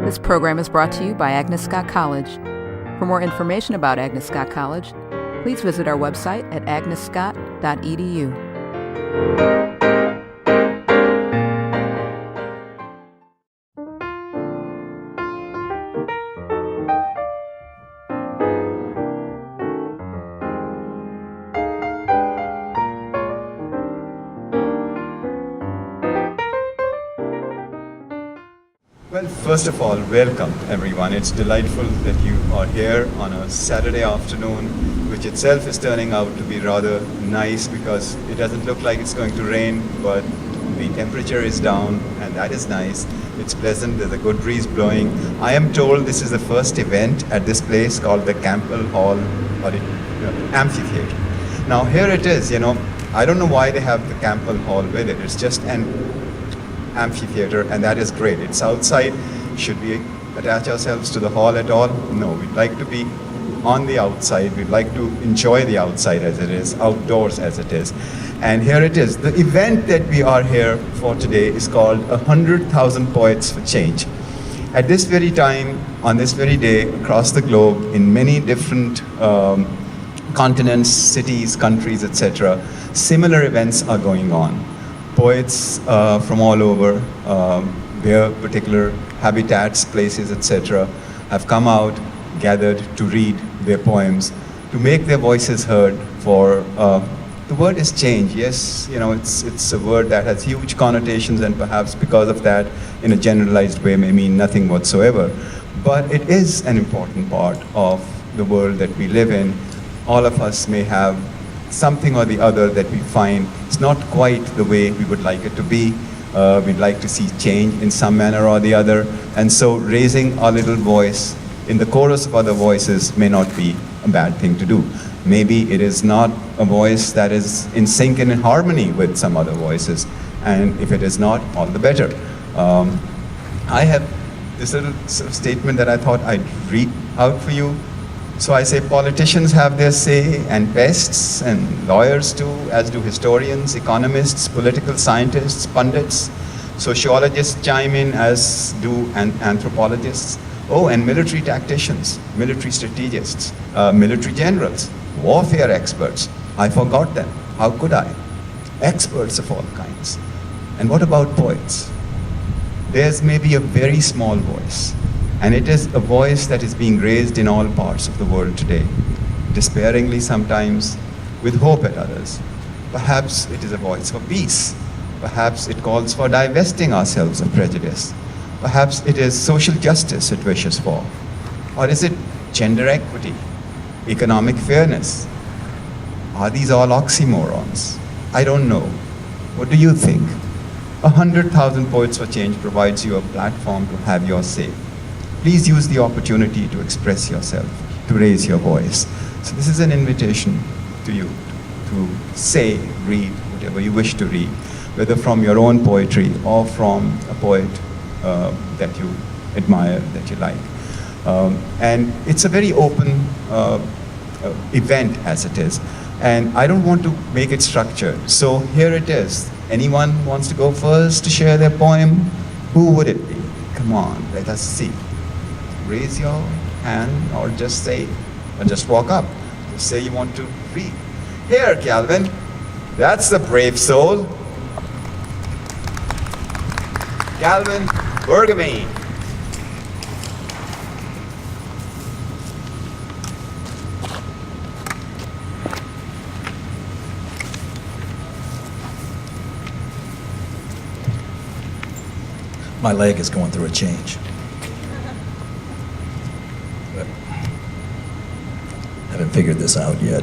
This program is brought to you by Agnes Scott College. For more information about Agnes Scott College, please visit our website at agnesscott.edu. Well, first of all, welcome everyone. It's delightful that you are here on a Saturday afternoon, which itself is turning out to be rather nice because it doesn't look like it's going to rain, but the temperature is down and that is nice. It's pleasant, there's a good breeze blowing. I am told this is the first event at this place called the Campbell Hall Amphitheatre. Now here it is, I don't know why they have the Campbell Hall with it. It's just an amphitheater, and that is great. It's outside. Should we attach ourselves to the hall at all? No, we'd like to be on the outside. We'd like to enjoy the outside as it is, outdoors as it is. And here it is. The event that we are here for today is called 100,000 Poets for Change. At this very time, on this very day, across the globe, in many different continents, cities, countries, etc., similar events are going on. Poets from all over, their particular habitats, places, etc., have come out, gathered to read their poems, to make their voices heard for, the word is change. Yes, it's a word that has huge connotations and perhaps because of that, in a generalized way, may mean nothing whatsoever. But it is an important part of the world that we live in. All of us may have something or the other that we find it's not quite the way we would like it to be. We'd like to see change in some manner or the other. And so raising our little voice in the chorus of other voices may not be a bad thing to do. Maybe it is not a voice that is in sync and in harmony with some other voices. And if it is not, all the better. I have this little sort of statement that I thought I'd read out for you. So I say politicians have their say, and pests, and lawyers too, as do historians, economists, political scientists, pundits. Sociologists chime in, as do anthropologists. Oh, and military tacticians, military strategists, military generals, warfare experts. I forgot them. How could I? Experts of all kinds. And what about poets? There's maybe a very small voice. And it is a voice that is being raised in all parts of the world today, despairingly sometimes, with hope at others. Perhaps it is a voice for peace. Perhaps it calls for divesting ourselves of prejudice. Perhaps it is social justice it wishes for. Or is it gender equity, economic fairness? Are these all oxymorons? I don't know. What do you think? 100,000 Poets for Change provides you a platform to have your say. Please use the opportunity to express yourself, to raise your voice. So this is an invitation to you to say, read whatever you wish to read, whether from your own poetry or from a poet that you admire, that you like. And it's a very open event as it is. And I don't want to make it structured. So here it is. Anyone wants to go first to share their poem? Who would it be? Come on, let us see. Raise your hand or just say, or just walk up. Just say you want to read. Here, Calvin. That's the brave soul. Calvin Burgamy. My leg is going through a change. Haven't figured this out yet.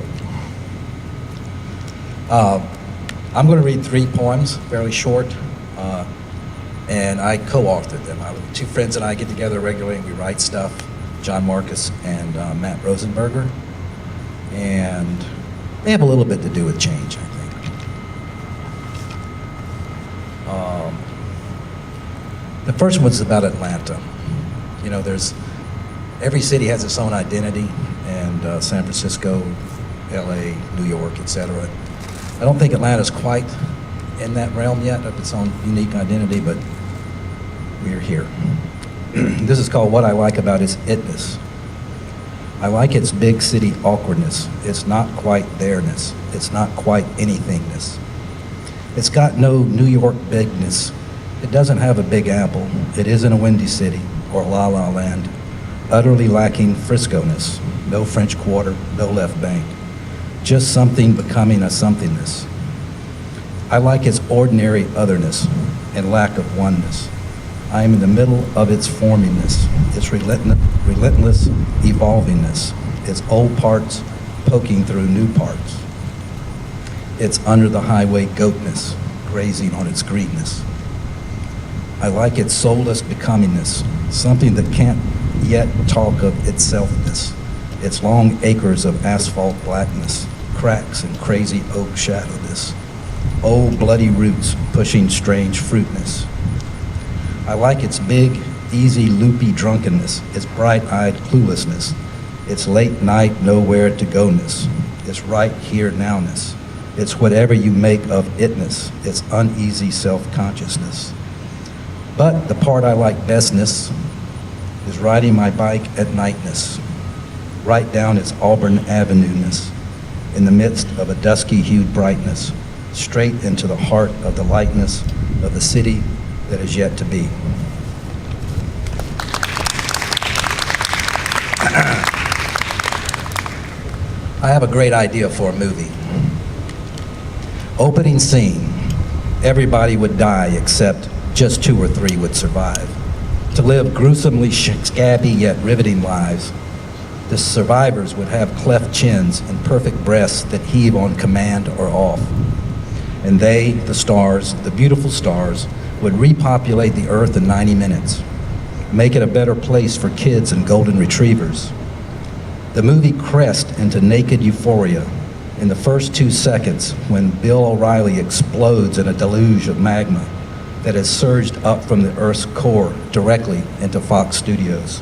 I'm going to read 3 poems, fairly short, and I co-authored them. Two friends and I get together regularly and we write stuff, John Marcus and Matt Rosenberger, and they have a little bit to do with change, I think. The first one's about Atlanta. Every city has its own identity, and San Francisco, LA, New York, etc. I don't think Atlanta's quite in that realm yet of its own unique identity, but we're here. This is called What I Like About Its Itness. I like its big city awkwardness. It's not quite there-ness. It's not quite anythingness. It's got no New York bigness. It doesn't have a Big Apple. It isn't a Windy City or La La Land. Utterly lacking Frisco-ness. No French Quarter, no left bank. Just something becoming a somethingness. I like its ordinary otherness and lack of oneness. I am in the middle of its formingness, its relentless evolvingness, its old parts poking through new parts. Its under the highway goatness, grazing on its greenness. I like its soulless becomingness, something that can't yet talk of itselfness, its long acres of asphalt blackness, cracks and crazy oak shadowness, old bloody roots pushing strange fruitness. I like its big, easy, loopy drunkenness, its bright-eyed cluelessness, its late-night nowhere-to-go-ness, its right-here-nowness, its whatever you make of itness, its uneasy self-consciousness. But the part I like bestness is riding my bike at nightness, right down its Auburn Avenue-ness, in the midst of a dusky-hued brightness, straight into the heart of the lightness of the city that is yet to be. I have a great idea for a movie. Opening scene, everybody would die except just 2 or 3 would survive, to live gruesomely scabby yet riveting lives. The survivors would have cleft chins and perfect breasts that heave on command or off. And they, the stars, the beautiful stars, would repopulate the earth in 90 minutes, make it a better place for kids and golden retrievers. The movie crests into naked euphoria in the first 2 seconds when Bill O'Reilly explodes in a deluge of magma that has surged up from the Earth's core directly into Fox Studios.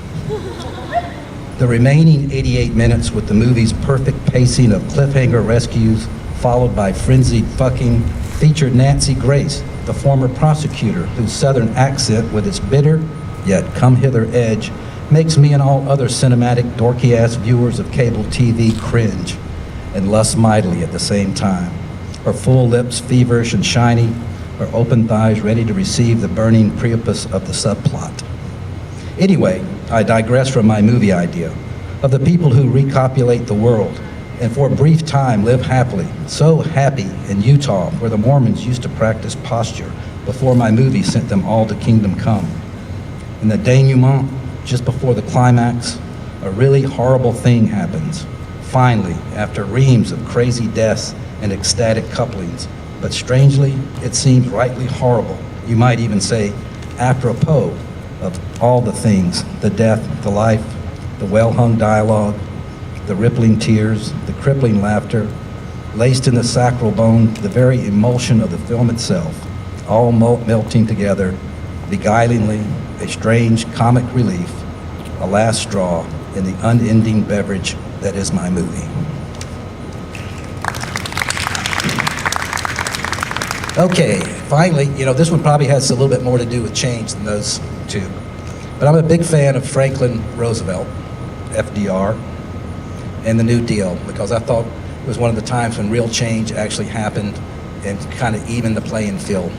The remaining 88 minutes with the movie's perfect pacing of cliffhanger rescues, followed by frenzied fucking, featured Nancy Grace, the former prosecutor whose southern accent with its bitter, yet come-hither edge, makes me and all other cinematic, dorky-ass viewers of cable TV cringe and lust mightily at the same time. Her full lips feverish and shiny, her open thighs ready to receive the burning Priapus of the subplot. Anyway, I digress from my movie idea of the people who recopulate the world and for a brief time live happily, so happy in Utah where the Mormons used to practice posture before my movie sent them all to Kingdom Come. In the denouement, just before the climax, a really horrible thing happens. Finally, after reams of crazy deaths and ecstatic couplings, but strangely, it seems rightly horrible. You might even say apropos of all the things, the death, the life, the well-hung dialogue, the rippling tears, the crippling laughter, laced in the sacral bone, the very emulsion of the film itself, all melting together, beguilingly, a strange comic relief, a last straw in the unending beverage that is my movie. Okay, finally, this one probably has a little bit more to do with change than those 2. But I'm a big fan of Franklin Roosevelt, FDR, and the New Deal, because I thought it was one of the times when real change actually happened and kind of evened the playing field.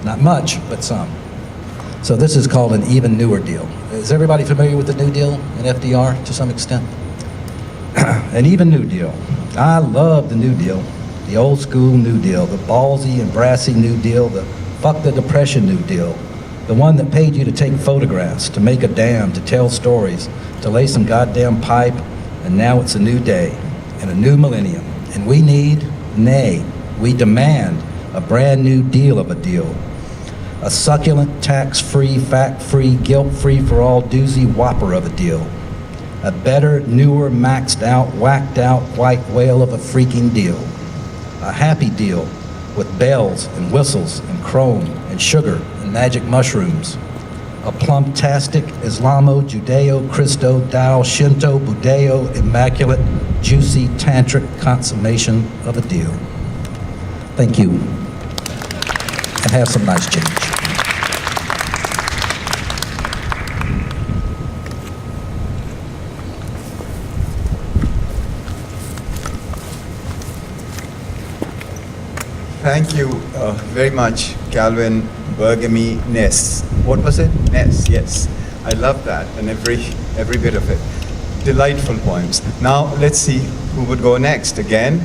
Not much, but some. So this is called an even newer deal. Is everybody familiar with the New Deal and FDR to some extent? An even new deal. I love the New Deal, the old school New Deal, the ballsy and brassy New Deal, the fuck the Depression New Deal, the one that paid you to take photographs, to make a dam, to tell stories, to lay some goddamn pipe, and now it's a new day and a new millennium. And we need, nay, we demand a brand new deal of a deal. A succulent, tax-free, fact-free, guilt-free for all doozy whopper of a deal. A better, newer, maxed out, whacked out white whale of a freaking deal. A happy deal with bells and whistles and chrome and sugar and magic mushrooms. A plumptastic, Islamo, Judeo, Christo, Tao, Shinto, Budeo, immaculate, juicy, tantric consummation of a deal. Thank you. And have some nice change. Thank you very much, Calvin Burgamy Ness. What was it? Ness, yes. I love that, and every bit of it. Delightful poems. Now, let's see who would go next. Again,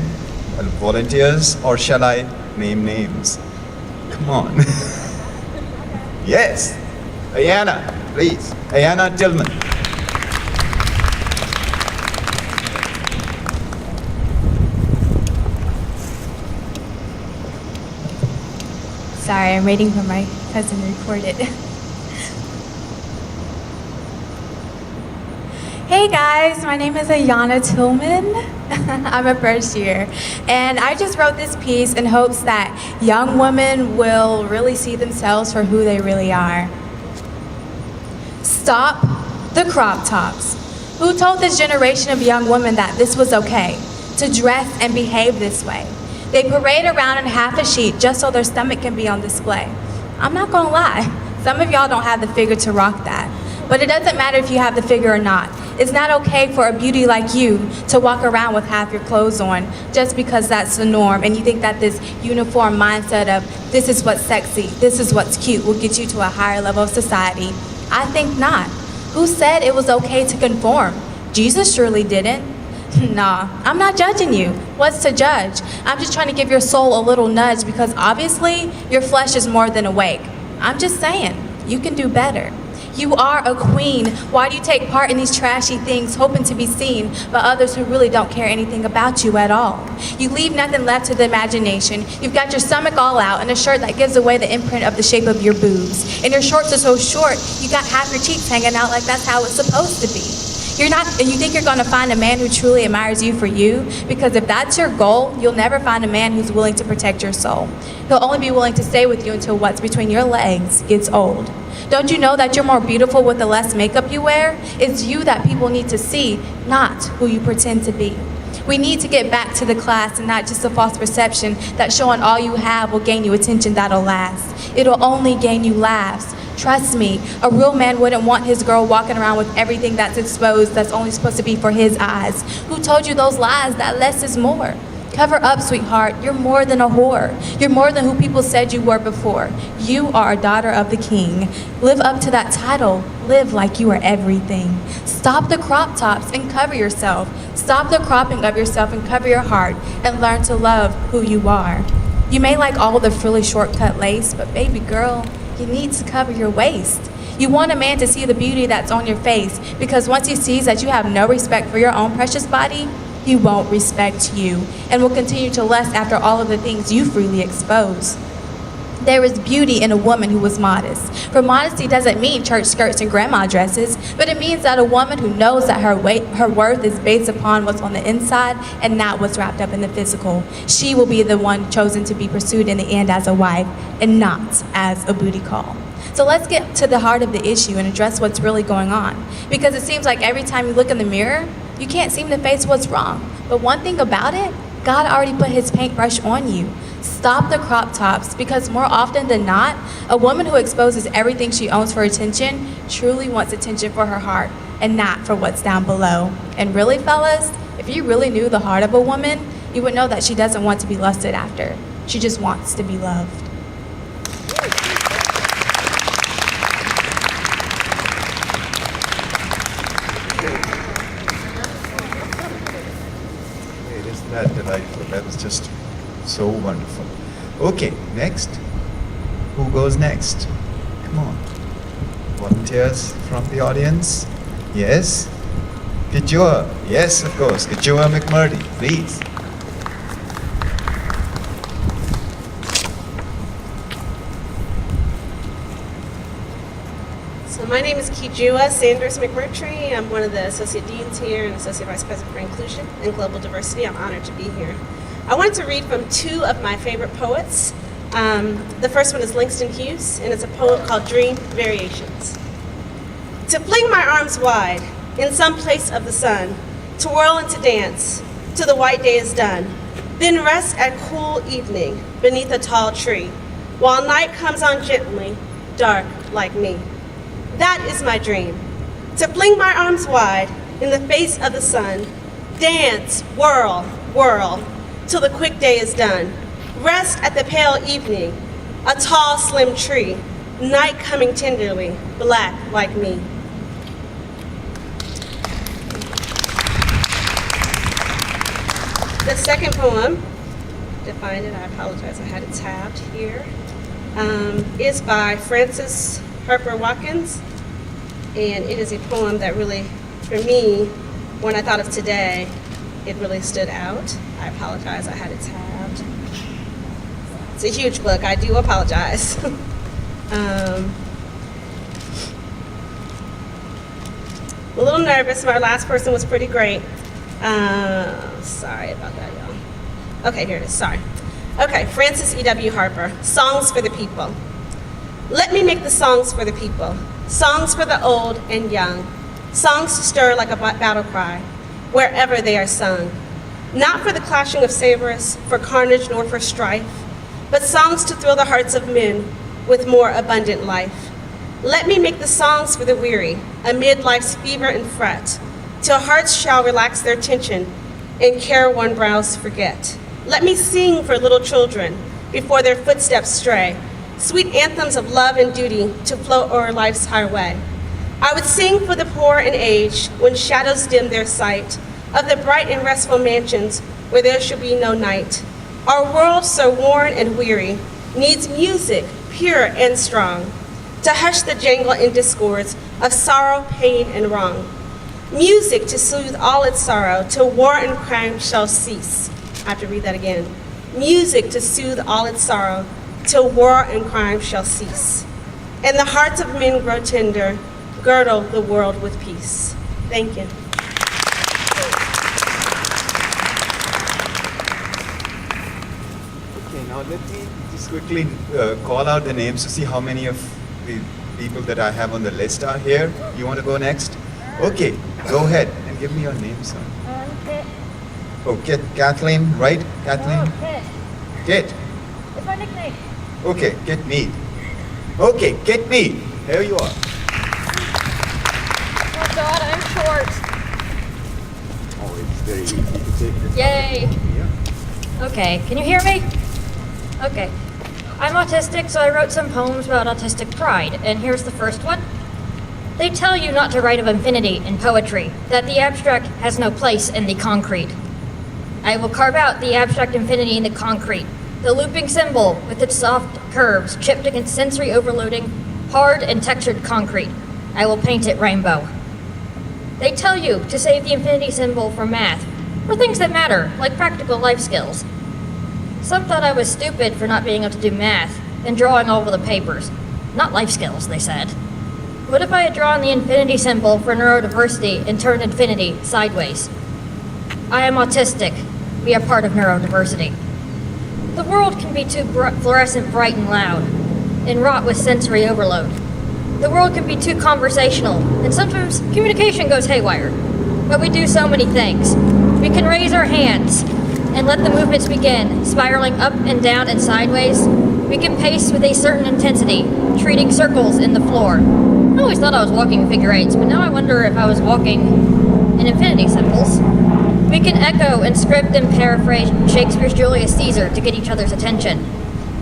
volunteers, or shall I name names? Come on. Yes. Ayanna, please. Ayanna Tillman. Sorry, I'm waiting for my cousin to record it. Hey guys, my name is Ayanna Tillman. I'm a first year, and I just wrote this piece in hopes that young women will really see themselves for who they really are. Stop the crop tops. Who told this generation of young women that this was okay, to dress and behave this way? They parade around in half a sheet just so their stomach can be on display. I'm not gonna lie, some of y'all don't have the figure to rock that. But it doesn't matter if you have the figure or not. It's not okay for a beauty like you to walk around with half your clothes on just because that's the norm, and you think that this uniform mindset of this is what's sexy, this is what's cute will get you to a higher level of society. I think not. Who said it was okay to conform? Jesus surely didn't. Nah, I'm not judging you. What's to judge? I'm just trying to give your soul a little nudge because obviously your flesh is more than awake. I'm just saying, you can do better. You are a queen. Why do you take part in these trashy things hoping to be seen by others who really don't care anything about you at all? You leave nothing left to the imagination. You've got your stomach all out and a shirt that gives away the imprint of the shape of your boobs. And your shorts are so short, you got half your cheeks hanging out like that's how it's supposed to be. You're not, and you think you're gonna find a man who truly admires you for you? Because if that's your goal, you'll never find a man who's willing to protect your soul. He'll only be willing to stay with you until what's between your legs gets old. Don't you know that you're more beautiful with the less makeup you wear? It's you that people need to see, not who you pretend to be. We need to get back to the class and not just a false perception that showing all you have will gain you attention that'll last. It'll only gain you laughs. Trust me, a real man wouldn't want his girl walking around with everything that's exposed that's only supposed to be for his eyes. Who told you those lies that less is more? Cover up, sweetheart. You're more than a whore. You're more than who people said you were before. You are a daughter of the king. Live up to that title. Live like you are everything. Stop the crop tops and cover yourself. Stop the cropping of yourself and cover your heart and learn to love who you are. You may like all the frilly shortcut lace, but baby girl, you need to cover your waist. You want a man to see the beauty that's on your face, because once he sees that you have no respect for your own precious body, he won't respect you and will continue to lust after all of the things you freely expose. There is beauty in a woman who was modest. For modesty doesn't mean church skirts and grandma dresses, but it means that a woman who knows that her worth is based upon what's on the inside and not what's wrapped up in the physical. She will be the one chosen to be pursued in the end as a wife and not as a booty call. So let's get to the heart of the issue and address what's really going on. Because it seems like every time you look in the mirror, you can't seem to face what's wrong. But one thing about it, God already put his paintbrush on you. Stop the crop tops, because more often than not, a woman who exposes everything she owns for attention truly wants attention for her heart and not for what's down below. And really, fellas, if you really knew the heart of a woman, you would know that she doesn't want to be lusted after. She just wants to be loved. That delightful. That was just so wonderful. Okay, next. Who goes next? Come on. Volunteers from the audience? Yes? Kijua. Yes, of course. Kijua McMurtry, please. So my name is Kijua Sanders-McMurtry. I'm one of the Associate Deans here and Associate Vice President for Inclusion and Global Diversity. I'm honored to be here. I wanted to read from two of my favorite poets. The first one is Langston Hughes, and it's a poem called Dream Variations. To fling my arms wide in some place of the sun, to whirl and to dance, till the white day is done, then rest at cool evening beneath a tall tree, while night comes on gently, dark like me. That is my dream, to fling my arms wide in the face of the sun, dance, whirl, whirl, till the quick day is done, Rest at the pale evening, a tall, slim tree, night coming tenderly, black like me. The second poem, to find it, I apologize, I had it tabbed here, is by Frances Harper Watkins, and it is a poem that really, for me, when I thought of today, it really stood out. I apologize, I had it tabbed. It's a huge book, I do apologize. A little nervous, my last person was pretty great. Sorry about that, y'all. Okay, here it is, sorry. Okay, Frances E.W. Harper, Songs for the People. Let me make the songs for the people, songs for the old and young, songs to stir like a battle cry, wherever they are sung. Not for the clashing of sabers, for carnage nor for strife, but songs to thrill the hearts of men with more abundant life. Let me make the songs for the weary, amid life's fever and fret, till hearts shall relax their tension and careworn brows forget. Let me sing for little children before their footsteps stray, sweet anthems of love and duty to float o'er life's highway. I would sing for the poor and aged when shadows dim their sight, of the bright and restful mansions where there shall be no night. Our world, so worn and weary, needs music pure and strong to hush the jangle and discords of sorrow, pain, and wrong. Music to soothe all its sorrow till war and crime shall cease. I have to read that again. Music to soothe all its sorrow till war and crime shall cease. And the hearts of men grow tender, girdle the world with peace. Thank you. Okay, now let me just quickly call out the names to see how many of the people that I have on the list are here. You want to go next? Okay, go ahead and give me your name, son. Kit. Oh, Kit, Kathleen, right? Kathleen? No, Kit. Kit. It's my nickname. Okay, Kit Mead. Okay, Kit Mead. Here you are. Oh God, I'm short. Oh, it's very easy to take this. Yay. Yeah. Okay, can you hear me? Okay. I'm autistic, so I wrote some poems about autistic pride, and here's the first one. They tell you not to write of infinity in poetry, that the abstract has no place in the concrete. I will carve out the abstract infinity in the concrete, the looping symbol with its soft curves chipped against sensory overloading, hard and textured concrete. I will paint it rainbow. They tell you to save the infinity symbol for math, for things that matter, like practical life skills. Some thought I was stupid for not being able to do math and drawing all over the papers. Not life skills, they said. What if I had drawn the infinity symbol for neurodiversity and turned infinity sideways? I am autistic. We are part of neurodiversity. The world can be too fluorescent bright and loud, and wrought with sensory overload. The world can be too conversational, and sometimes communication goes haywire. But we do so many things. We can raise our hands and let the movements begin, spiraling up and down and sideways. We can pace with a certain intensity, treating circles in the floor. I always thought I was walking figure eights, but now I wonder if I was walking in infinity symbols. We can echo and script and paraphrase Shakespeare's Julius Caesar to get each other's attention.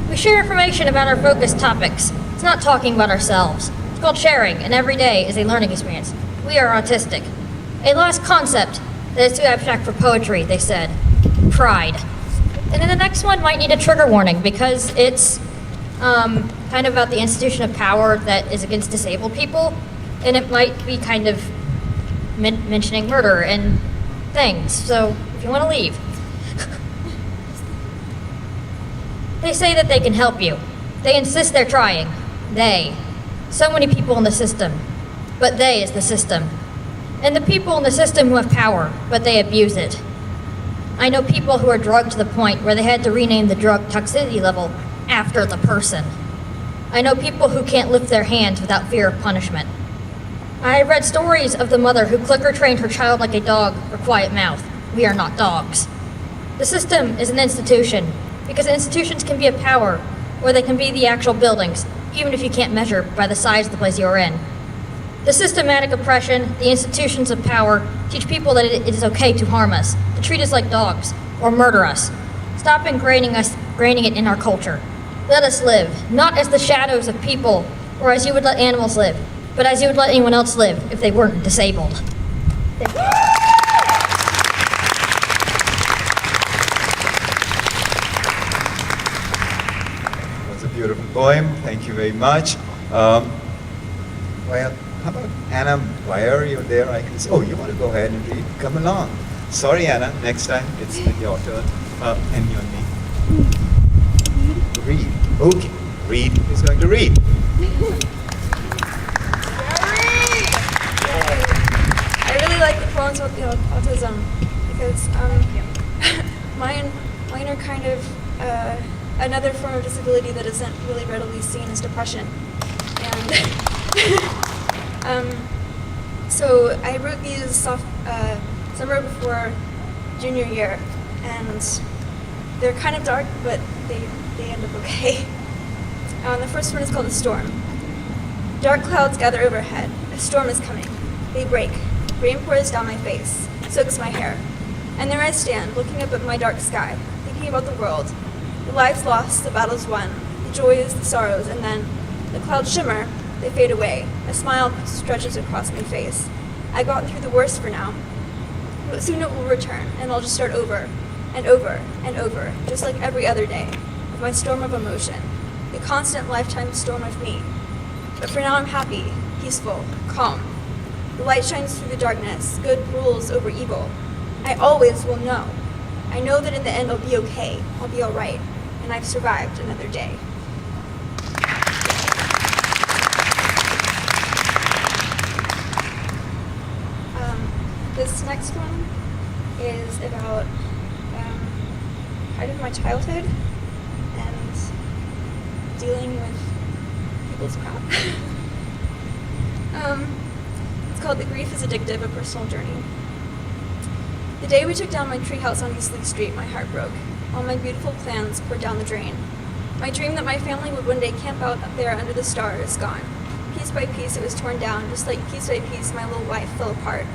We share information about our focused topics. It's not talking about ourselves. It's called sharing, and every day is a learning experience. We are autistic. A last concept that is too abstract for poetry, they said. Pride. And then the next one might need a trigger warning because it's kind of about the institution of power that is against disabled people, and it might be kind of mentioning murder and things, so if you want to leave. They say that they can help you. They insist they're trying. They. So many people in the system, but they is the system. And the people in the system who have power, but they abuse it. I know people who are drugged to the point where they had to rename the drug toxicity level after the person. I know people who can't lift their hands without fear of punishment. I have read stories of the mother who clicker trained her child like a dog for quiet mouth. We are not dogs. The system is an institution because institutions can be a power or they can be the actual buildings, even if you can't measure by the size of the place you're in. The systematic oppression, the institutions of power, teach people that it is okay to harm us, to treat us like dogs, or murder us. Stop grading branding it in our culture. Let us live, not as the shadows of people or as you would let animals live, but as you would let anyone else live if they weren't disabled. Thank you. That's a beautiful poem. Thank you very much. Well, how about Anna Beier? You're there. I can see. Oh, you want to go ahead and read? Come along. Sorry, Anna. Next time it's your turn. And your name? Reid. Okay. Reid is going to read. I really like the poems about autism because mine are kind of another form of disability that isn't really readily seen as depression. And so I wrote these summer before junior year, and they're kind of dark, but they end up okay. The first one is called The Storm. Dark clouds gather overhead. A storm is coming. They break. Rain pours down my face, soaks my hair. And there I stand, looking up at my dark sky, thinking about the world. The lives lost, the battles won, the joys, the sorrows, and then the clouds shimmer, they fade away. A smile stretches across my face. I've gotten through the worst for now. But soon it will return, and I'll just start over, and over, and over, just like every other day, with my storm of emotion, the constant lifetime storm of me. But for now I'm happy, peaceful, calm. The light shines through the darkness, good rules over evil. I always will know. I know that in the end I'll be okay, I'll be all right, and I've survived another day. This next one is about kind of my childhood and dealing with people's crap. It's called The Grief is Addictive, A Personal Journey. The day we took down my treehouse on East Lee Street, my heart broke. All my beautiful plans poured down the drain. My dream that my family would one day camp out up there under the stars is gone. Piece by piece it was torn down, just like piece by piece my little life fell apart.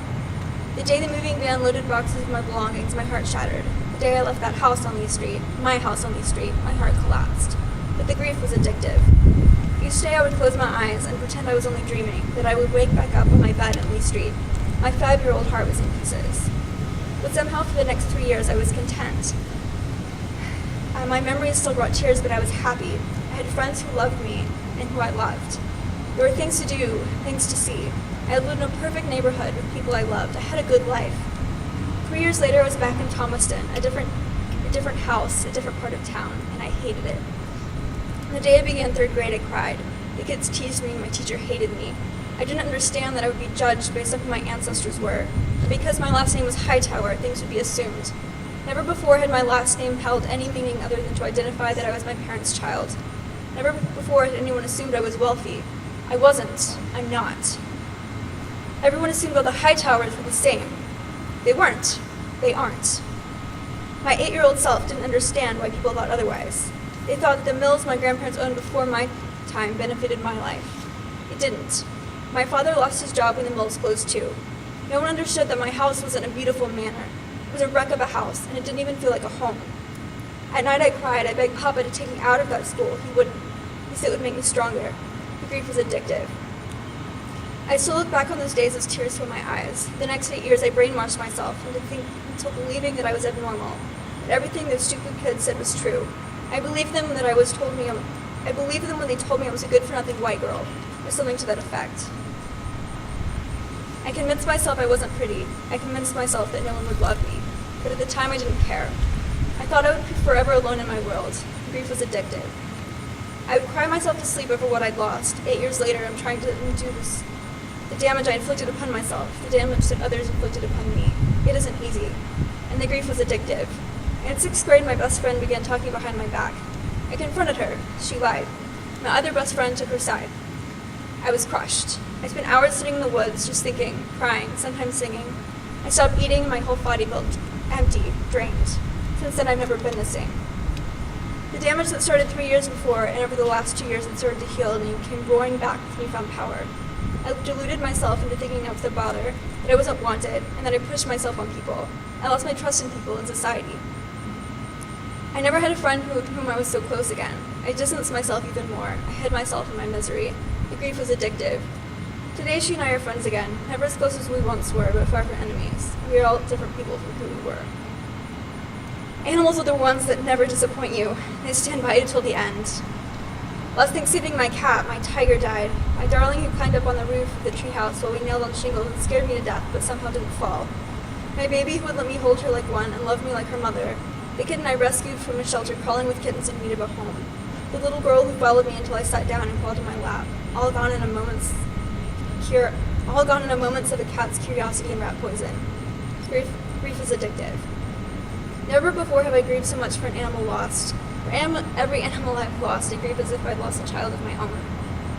The day the moving van loaded boxes of my belongings, my heart shattered. The day I left that house on Lee Street, my house on Lee Street, my heart collapsed. But the grief was addictive. Each day I would close my eyes and pretend I was only dreaming, that I would wake back up on my bed in Lee Street. My 5-year-old heart was in pieces. But somehow for the next 3 years I was content. My memories still brought tears, but I was happy. I had friends who loved me and who I loved. There were things to do, things to see. I lived in a perfect neighborhood with people I loved. I had a good life. 3 years later, I was back in Thomaston, a different house, a different part of town, and I hated it. The day I began 3rd grade, I cried. The kids teased me, my teacher hated me. I didn't understand that I would be judged based on who my ancestors were. And because my last name was Hightower, things would be assumed. Never before had my last name held any meaning other than to identify that I was my parents' child. Never before had anyone assumed I was wealthy. I wasn't. I'm not. Everyone assumed all the Hightowers were the same. They weren't. They aren't. My 8-year-old self didn't understand why people thought otherwise. They thought that the mills my grandparents owned before my time benefited my life. It didn't. My father lost his job when the mills closed too. No one understood that my house wasn't a beautiful manor. It was a wreck of a house, and it didn't even feel like a home. At night I cried. I begged Papa to take me out of that school. He wouldn't. He said it would make me stronger. The grief was addictive. I still look back on those days as tears fill my eyes. The next 8 years I brainwashed myself until believing that I was abnormal, that everything those stupid kids said was true. I believed them when they told me I was a good-for-nothing white girl, or something to that effect. I convinced myself I wasn't pretty. I convinced myself that no one would love me. But at the time, I didn't care. I thought I would be forever alone in my world. Grief was addictive. I would cry myself to sleep over what I'd lost. 8 years later, I'm trying to undo the damage I inflicted upon myself, the damage that others inflicted upon me. It isn't easy. And the grief was addictive. In 6th grade, my best friend began talking behind my back. I confronted her. She lied. My other best friend took her side. I was crushed. I spent hours sitting in the woods, just thinking, crying, sometimes singing. I stopped eating, and my whole body felt empty, drained. Since then, I've never been the same. The damage that started 3 years before, and over the last 2 years it started to heal, and it came roaring back with newfound power. I deluded myself into thinking I was a bother, that I wasn't wanted, and that I pushed myself on people. I lost my trust in people and society. I never had a friend with whom I was so close again. I distanced myself even more. I hid myself in my misery. The grief was addictive. Today she and I are friends again, never as close as we once were, but far from enemies. We are all different people from who we were. Animals are the ones that never disappoint you. They stand by you till the end. Last Thanksgiving, my cat, my tiger, died. My darling who climbed up on the roof of the treehouse while we nailed on shingles and scared me to death, but somehow didn't fall. My baby who would let me hold her like one and love me like her mother. The kitten I rescued from a shelter crawling with kittens in need of a home. The little girl who followed me until I sat down and crawled in my lap. All gone in a moment's of a cat's curiosity and rat poison. Grief is addictive. Never before have I grieved so much for an animal lost. For every animal I've lost, I grieve as if I'd lost a child of my own.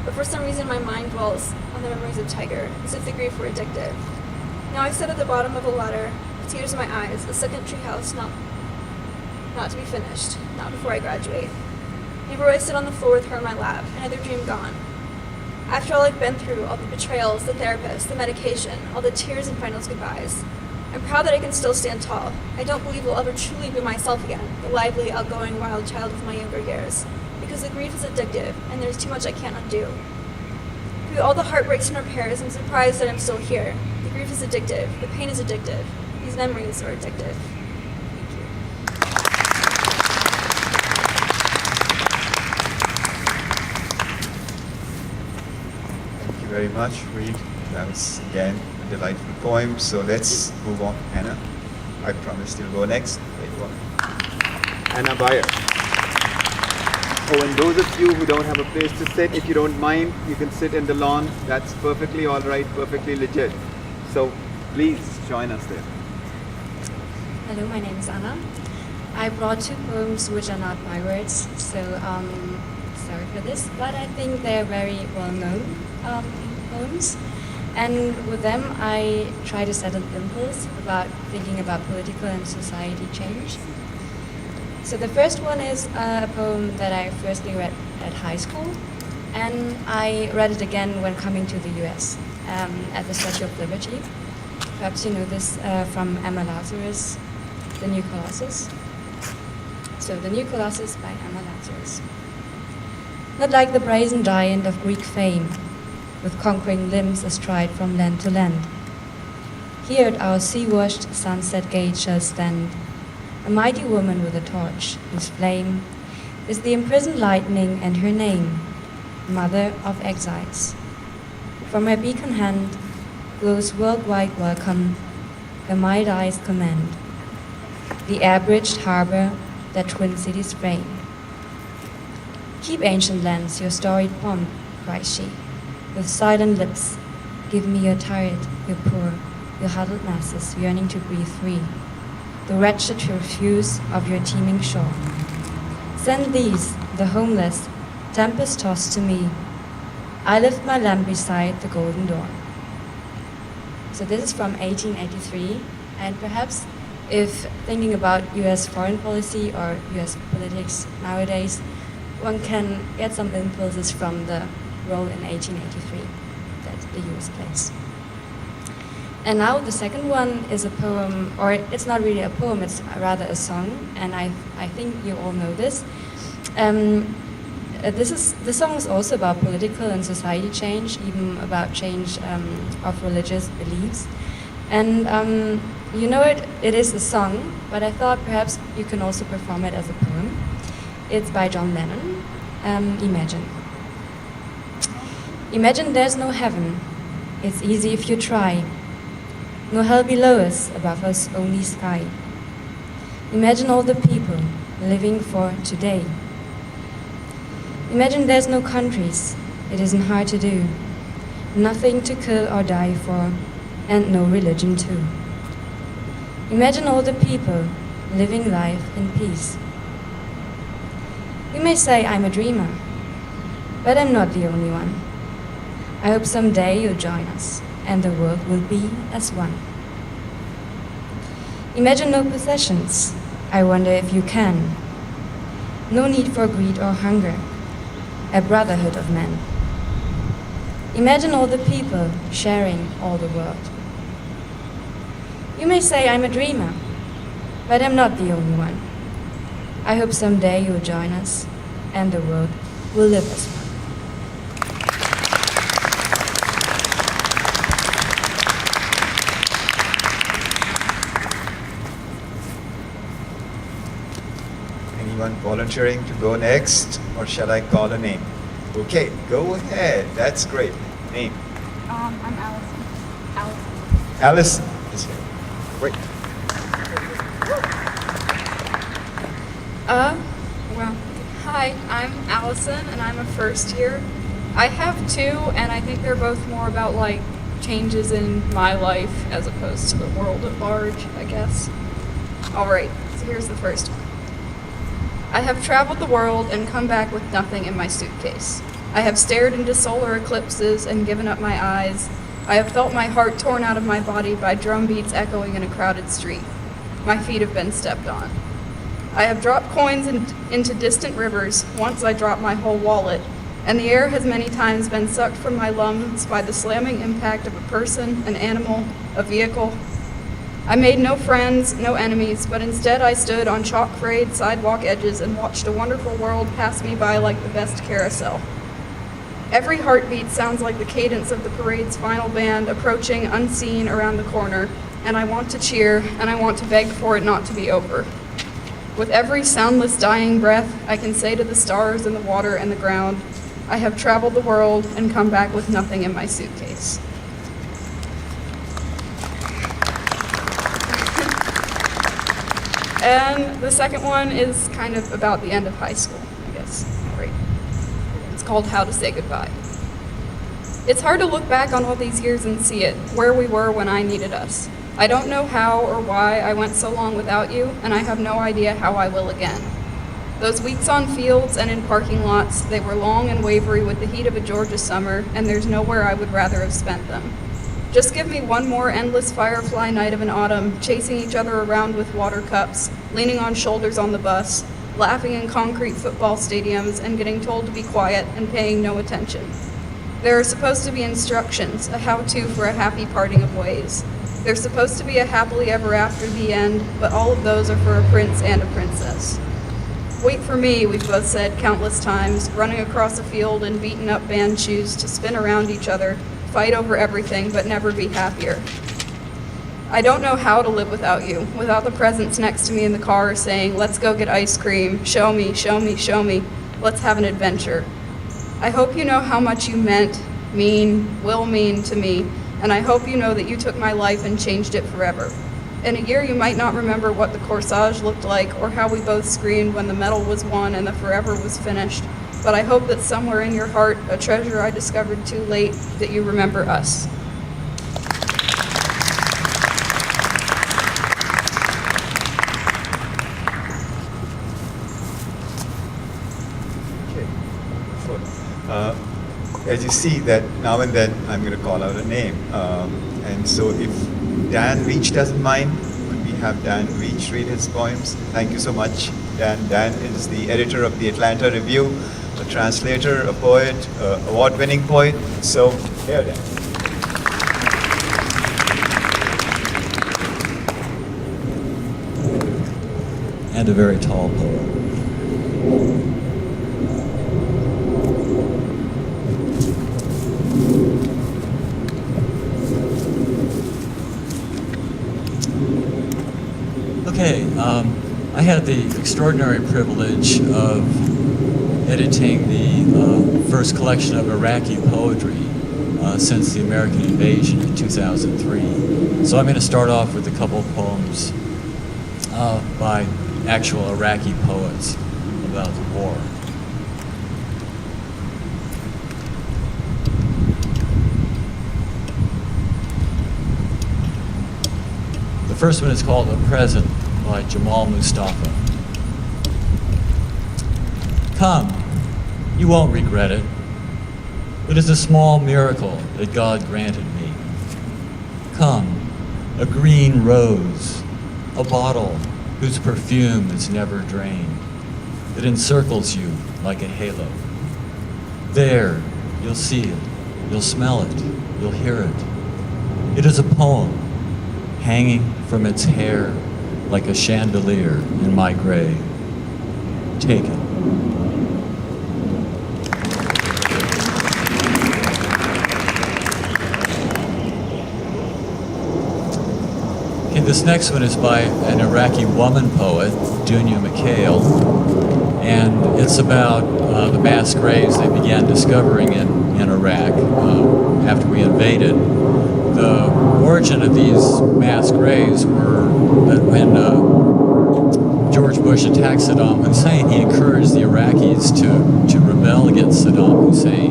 But for some reason my mind dwells on the memories of Tiger, as if the grief were addictive. Now I sit at the bottom of a ladder, with tears in my eyes, a second treehouse not to be finished, not before I graduate. Never will I sit on the floor with her in my lap, another dream gone. After all I've been through, all the betrayals, the therapist, the medication, all the tears and final goodbyes, I'm proud that I can still stand tall. I don't believe I'll ever truly be myself again, the lively, outgoing, wild child of my younger years, because the grief is addictive, and there's too much I can't undo. Through all the heartbreaks and repairs, I'm surprised that I'm still here. The grief is addictive. The pain is addictive. These memories are addictive. Thank you very much, Reid. That was, again, a delightful poem. So let's move on. Anna, I promised you'll go next. There you go. Anna Beier. Oh, and those of you who don't have a place to sit, if you don't mind, you can sit in the lawn. That's perfectly all right, perfectly legit. So please join us there. Hello, my name is Anna. I brought two poems which are not my words, so sorry for this, but I think they're very well-known poems. And with them, I try to set an impulse about thinking about political and society change. So the first one is a poem that I firstly read at high school, and I read it again when coming to the US at the Statue of Liberty. Perhaps you know this from Emma Lazarus, The New Colossus. So The New Colossus by Emma Lazarus. Not like the brazen giant of Greek fame, with conquering limbs astride from land to land. Here at our sea-washed sunset gate shall stand a mighty woman with a torch, whose flame is the imprisoned lightning, and her name, Mother of Exiles. From her beacon hand glows worldwide welcome, her mild-eyes command, the air-bridged harbor that twin cities frame. Keep, ancient lands, your storied pomp, cries she. With silent lips, give me your tired, your poor, your huddled masses yearning to breathe free, the wretched refuse of your teeming shore. Send these, the homeless, tempest-tossed to me. I lift my lamp beside the golden dawn. So this is from 1883, and perhaps if thinking about US foreign policy or US politics nowadays, one can get some impulses from the role in 1883 that the US plays. And now the second one is a poem, or it's not really a poem, it's rather a song, and I think you all know this. The song is also about political and society change, even about change of religious beliefs. And you know it is a song, but I thought perhaps you can also perform it as a poem. It's by John Lennon, Imagine. Imagine there's no heaven, it's easy if you try. No hell below us, above us only sky. Imagine all the people living for today. Imagine there's no countries, it isn't hard to do. Nothing to kill or die for, and no religion too. Imagine all the people living life in peace. You may say I'm a dreamer, but I'm not the only one. I hope someday you'll join us, and the world will be as one. Imagine no possessions, I wonder if you can. No need for greed or hunger, a brotherhood of men. Imagine all the people sharing all the world. You may say I'm a dreamer, but I'm not the only one. I hope someday you will join us, and the world will live as one. Anyone volunteering to go next, or shall I call a name? Okay, go ahead. That's great. Name? I'm Allison. Allison is here. Great. Well, hi, I'm Allison, and I'm a first year. I have two, and I think they're both more about, like, changes in my life as opposed to the world at large, I guess. All right, so here's the first one. I have traveled the world and come back with nothing in my suitcase. I have stared into solar eclipses and given up my eyes. I have felt my heart torn out of my body by drum beats echoing in a crowded street. My feet have been stepped on. I have dropped coins into distant rivers. Once I dropped my whole wallet, and the air has many times been sucked from my lungs by the slamming impact of a person, an animal, a vehicle. I made no friends, no enemies, but instead I stood on chalk-frayed sidewalk edges and watched a wonderful world pass me by like the best carousel. Every heartbeat sounds like the cadence of the parade's final band approaching unseen around the corner, and I want to cheer, and I want to beg for it not to be over. With every soundless dying breath, I can say to the stars and the water and the ground, I have traveled the world and come back with nothing in my suitcase. And the second one is kind of about the end of high school, I guess. Right. It's called How to Say Goodbye. It's hard to look back on all these years and see it, where we were when I needed us. I don't know how or why I went so long without you, and I have no idea how I will again. Those weeks on fields and in parking lots, they were long and wavery with the heat of a Georgia summer, and there's nowhere I would rather have spent them. Just give me one more endless firefly night of an autumn, chasing each other around with water cups, leaning on shoulders on the bus, laughing in concrete football stadiums, and getting told to be quiet and paying no attention. There are supposed to be instructions, a how-to for a happy parting of ways. There's supposed to be a happily ever after the end, but all of those are for a prince and a princess. Wait for me, we've both said countless times, running across a field in beaten up band shoes to spin around each other, fight over everything, but never be happier. I don't know how to live without you, without the presence next to me in the car saying, let's go get ice cream, show me, show me, show me, let's have an adventure. I hope you know how much you meant, mean, will mean to me, and I hope you know that you took my life and changed it forever. In a year you might not remember what the corsage looked like or how we both screamed when the medal was won and the forever was finished, but I hope that somewhere in your heart, a treasure I discovered too late, that you remember us. As you see that now and then I'm going to call out a name. And so if Dan Veach doesn't mind, could we have Dan Veach read his poems? Thank you so much, Dan. Dan is the editor of the Atlanta Review, a translator, a poet, award-winning poet. So here, Dan. And a very tall poet. Okay, I had the extraordinary privilege of editing the first collection of Iraqi poetry since the American invasion in 2003. So I'm going to start off with a couple of poems by actual Iraqi poets about the war. The first one is called A Present by Jamal Mustafa. Come, you won't regret it. It is a small miracle that God granted me. Come, a green rose, a bottle whose perfume is never drained. It encircles you like a halo. There, you'll see it, you'll smell it, you'll hear it. It is a poem hanging from its hair like a chandelier in my grave. Take it. Okay, this next one is by an Iraqi woman poet, Dunya Mikhail, and it's about the mass graves they began discovering in Iraq after we invaded. The origin of these mass graves were that when George Bush attacked Saddam Hussein, he encouraged the Iraqis to rebel against Saddam Hussein,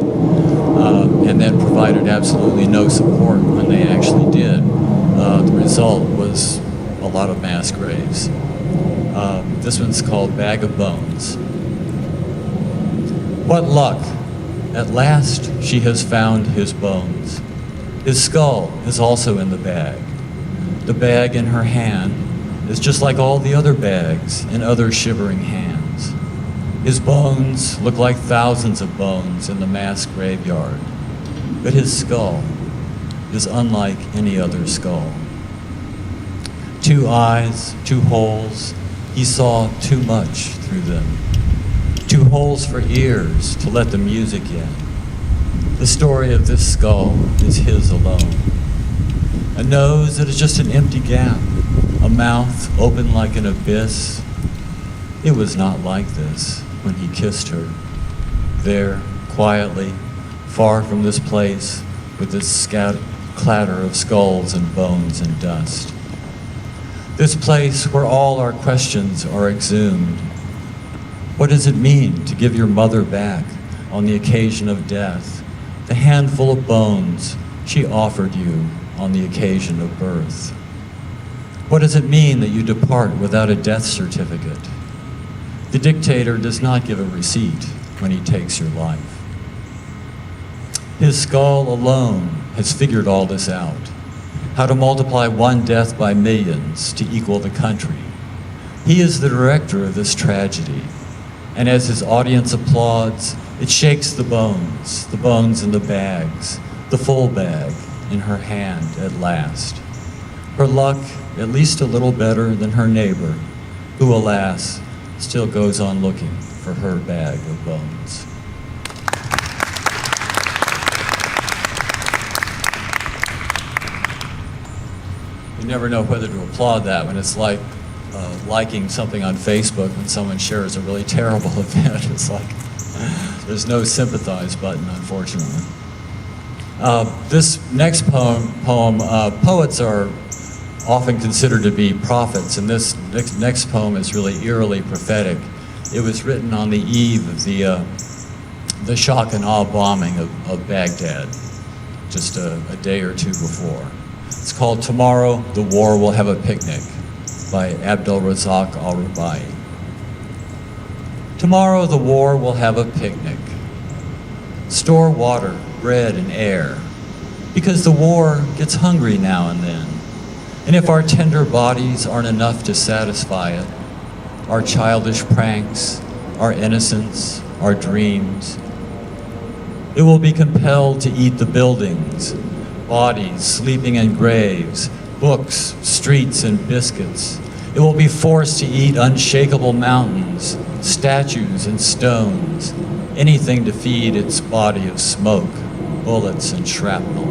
and then provided absolutely no support when they actually did. The result was a lot of mass graves. This one's called Bag of Bones. What luck! At last she has found his bones. His skull is also in the bag. The bag in her hand is just like all the other bags in other shivering hands. His bones look like thousands of bones in the mass graveyard, but his skull is unlike any other skull. 2 eyes, 2 holes, he saw too much through them. 2 holes for ears to let the music in. The story of this skull is his alone. A nose that is just an empty gap, a mouth open like an abyss. It was not like this when he kissed her. There, quietly, far from this place, with this clatter of skulls and bones and dust. This place where all our questions are exhumed. What does it mean to give your mother back on the occasion of death? The handful of bones she offered you on the occasion of birth. What does it mean that you depart without a death certificate? The dictator does not give a receipt when he takes your life. His skull alone has figured all this out. How to multiply one death by millions to equal the country. He is the director of this tragedy. And as his audience applauds, it shakes the bones in the bags, the full bag in her hand at last. Her luck at least a little better than her neighbor, who, alas, still goes on looking for her bag of bones. You never know whether to applaud that when it's like liking something on Facebook when someone shares a really terrible event. It's like, there's no sympathize button, unfortunately. This next poem, poets are often considered to be prophets, and this next poem is really eerily prophetic. It was written on the eve of the shock and awe bombing of Baghdad, just a day or two before. It's called Tomorrow the War Will Have a Picnic by Abdul Razak al-Rubai. Tomorrow the war will have a picnic. Store water, bread, and air, because the war gets hungry now and then. And if our tender bodies aren't enough to satisfy it, our childish pranks, our innocence, our dreams, it will be compelled to eat the buildings, bodies sleeping in graves, books, streets, and biscuits. It will be forced to eat unshakable mountains, statues, and stones, anything to feed its body of smoke, bullets, and shrapnel.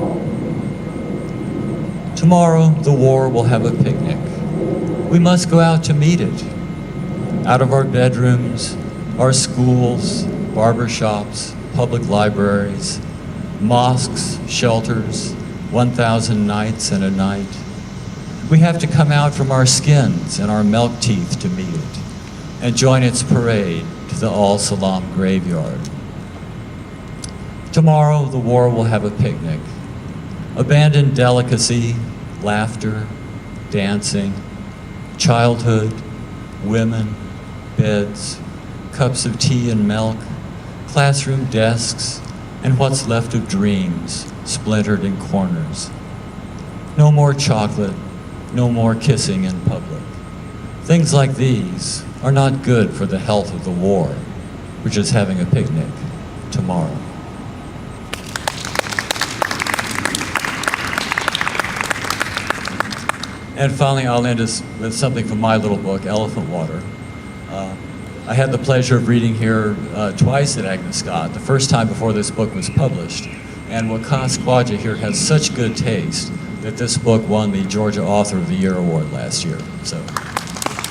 Tomorrow, the war will have a picnic. We must go out to meet it. Out of our bedrooms, our schools, barbershops, public libraries, mosques, shelters, 1,000 nights and a night. We have to come out from our skins and our milk teeth to meet it and join its parade to the Al-Salam graveyard. Tomorrow, the war will have a picnic. Abandoned delicacy, laughter, dancing, childhood, women, beds, cups of tea and milk, classroom desks, and what's left of dreams splintered in corners. No more chocolate, no more kissing in public. Things like these are not good for the health of the war, which is having a picnic tomorrow. And finally, I'll end us with something from my little book, Elephant Water. I had the pleasure of reading here twice at Agnes Scott, the first time before this book was published. And Waqas Khwaja here has such good taste that this book won the Georgia Author of the Year award last year. So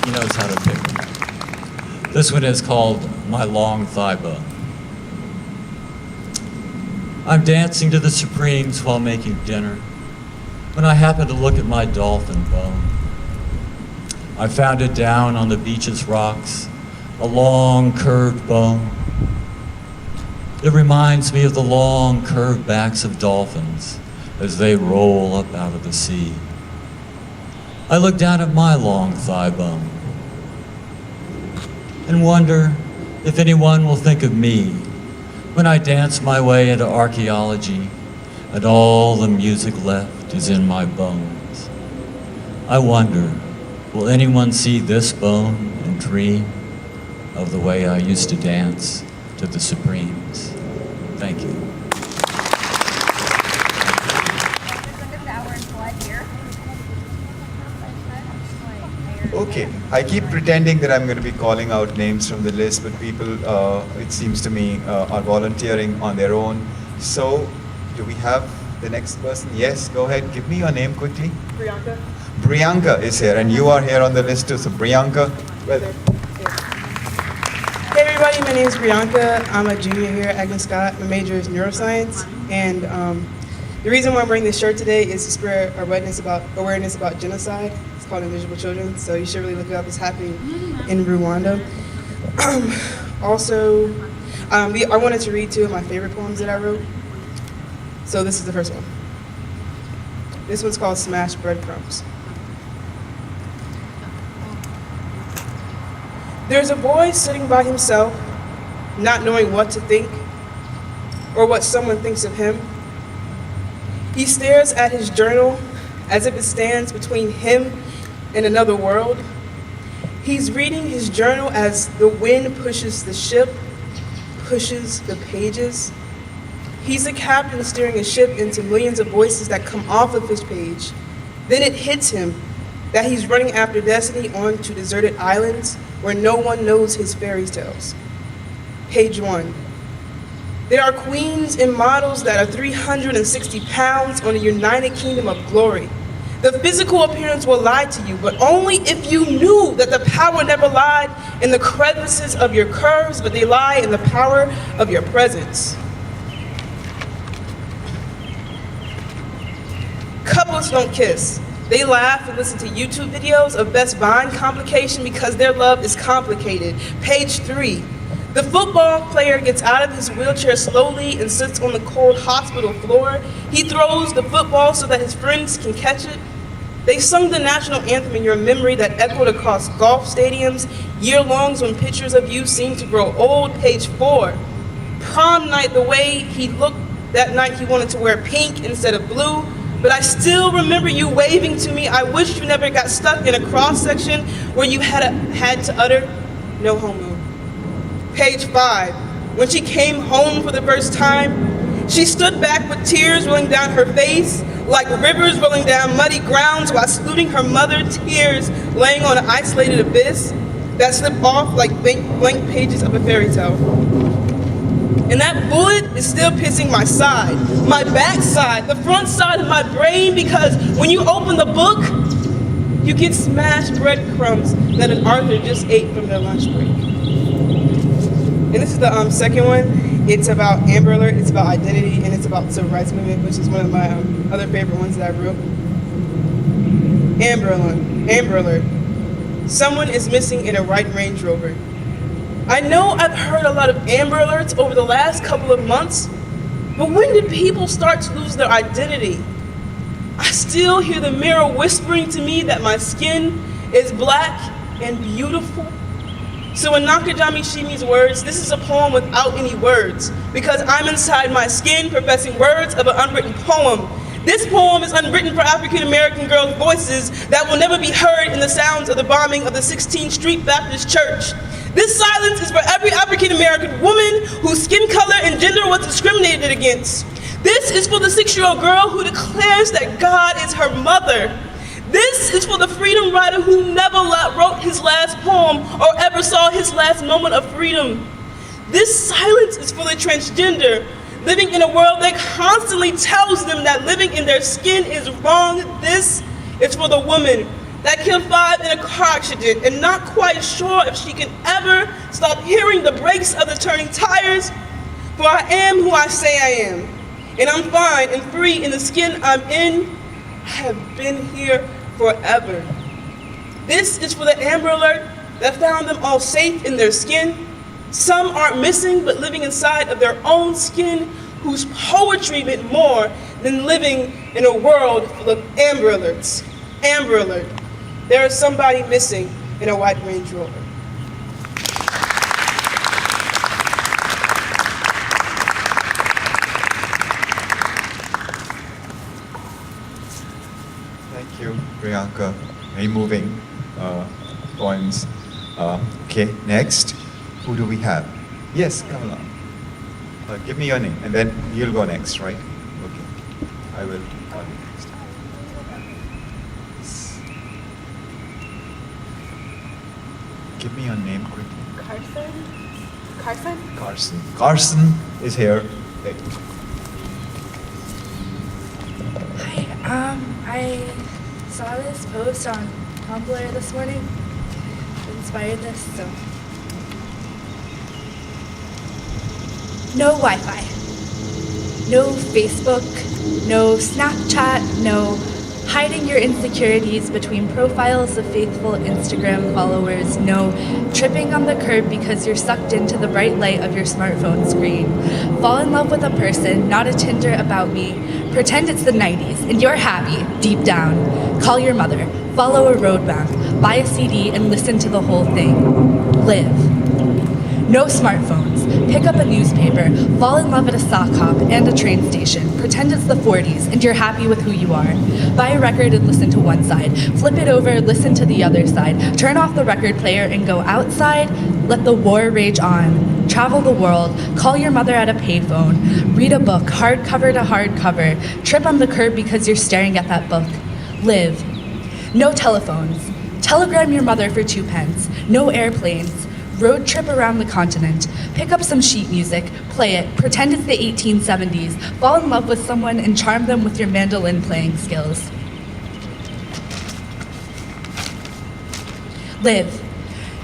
he knows how to pick them. This one is called My Long Thigh Bone. I'm dancing to the Supremes while making dinner when I happen to look at my dolphin bone. I found it down on the beach's rocks, a long curved bone. It reminds me of the long curved backs of dolphins as they roll up out of the sea. I look down at my long thigh bone and wonder if anyone will think of me when I dance my way into archaeology and all the music left is in my bones. I wonder, will anyone see this bone and dream of the way I used to dance to the Supremes? Thank you. Okay, I keep pretending that I'm going to be calling out names from the list, but people, it seems to me, are volunteering on their own. So, do we have the next person? Yes, go ahead. Give me your name quickly. Breonca. Breonca is here, and you are here on the list too. So, Breonca, well. Hey everybody, my name is Breonca. I'm a junior here at Agnes Scott. My major is neuroscience, and the reason why I'm wearing this shirt today is to spread awareness about genocide. It's called Invisible Children, so you should really look it up. It's happening in Rwanda. Also, I wanted to read two of my favorite poems that I wrote. So this is the first one. This one's called Smashed Breadcrumbs. There's a boy sitting by himself, not knowing what to think or what someone thinks of him. He stares at his journal as if it stands between him and another world. He's reading his journal as the wind pushes the ship, pushes the pages. He's a captain steering a ship into millions of voices that come off of his page. Then it hits him that he's running after destiny onto deserted islands where no one knows his fairy tales. Page 1. There are queens and models that are 360 pounds on a United Kingdom of glory. The physical appearance will lie to you, but only if you knew that the power never lied in the crevices of your curves, but they lie in the power of your presence. Couples don't kiss. They laugh and listen to YouTube videos of best Vine complication because their love is complicated. Page 3. The football player gets out of his wheelchair slowly and sits on the cold hospital floor. He throws the football so that his friends can catch it. They sung the national anthem in your memory that echoed across golf stadiums, year-longs when pictures of you seem to grow old. Page 4. Prom night, the way he looked that night, he wanted to wear pink instead of blue. But I still remember you waving to me. I wish you never got stuck in a cross-section where you had to utter, no homo. Page 5. When she came home for the first time, she stood back with tears rolling down her face, like rivers rolling down muddy grounds while saluting her mother, tears laying on an isolated abyss that slipped off like blank pages of a fairy tale. And that bullet is still piercing my side, my backside, the front side of my brain, because when you open the book, you get smashed breadcrumbs that an author just ate from their lunch break. And this is the second one. It's about Amber Alert, it's about identity, and it's about the civil rights movement, which is one of my other favorite ones that I wrote. Amber Alert. Someone is missing in a white Range Rover. I know I've heard a lot of Amber Alerts over the last couple of months, but when did people start to lose their identity? I still hear the mirror whispering to me that my skin is black and beautiful. So in Nakajami Shimi's words, this is a poem without any words, because I'm inside my skin professing words of an unwritten poem. This poem is unwritten for African American girls' voices that will never be heard in the sounds of the bombing of the 16th Street Baptist Church. This silence is for every African American woman whose skin color and gender was discriminated against. This is for the 6-year-old girl who declares that God is her mother. This is for the freedom rider who never wrote his last poem or ever saw his last moment of freedom. This silence is for the transgender living in a world that constantly tells them that living in their skin is wrong. This is for the woman that killed 5 in a car accident and not quite sure if she can ever stop hearing the brakes of the turning tires. For I am who I say I am, and I'm fine and free in the skin I'm in. I have been here forever. This is for the Amber Alert that found them all safe in their skin. Some aren't missing, but living inside of their own skin, whose poetry meant more than living in a world full of Amber Alerts. Amber Alert. There is somebody missing in a white Range Rover. Thank you, Breonca. Very moving poems. Okay, next. Who do we have? Yes, come along. Give me your name, and then you'll go next, right? Okay. I will call you next. Yes. Give me your name quickly. Carson. Carson is here. Hey. Hi, I saw this post on Tumblr this morning. Inspired this, so. No Wi-Fi, no Facebook, no Snapchat, no hiding your insecurities between profiles of faithful Instagram followers, no tripping on the curb because you're sucked into the bright light of your smartphone screen. Fall in love with a person, not a Tinder about me. Pretend it's the 90s and you're happy, deep down. Call your mother, follow a roadmap, buy a CD and listen to the whole thing. Live. No smartphones. Pick up a newspaper, fall in love at a sock hop and a train station. Pretend it's the 40s and you're happy with who you are. Buy a record and listen to one side. Flip it over, listen to the other side. Turn off the record player and go outside. Let the war rage on. Travel the world. Call your mother at a payphone. Read a book, hardcover to hardcover. Trip on the curb because you're staring at that book. Live. No telephones. Telegram your mother for 2 pence. No airplanes. Road trip around the continent. Pick up some sheet music, play it, pretend it's the 1870s, fall in love with someone and charm them with your mandolin playing skills. Live.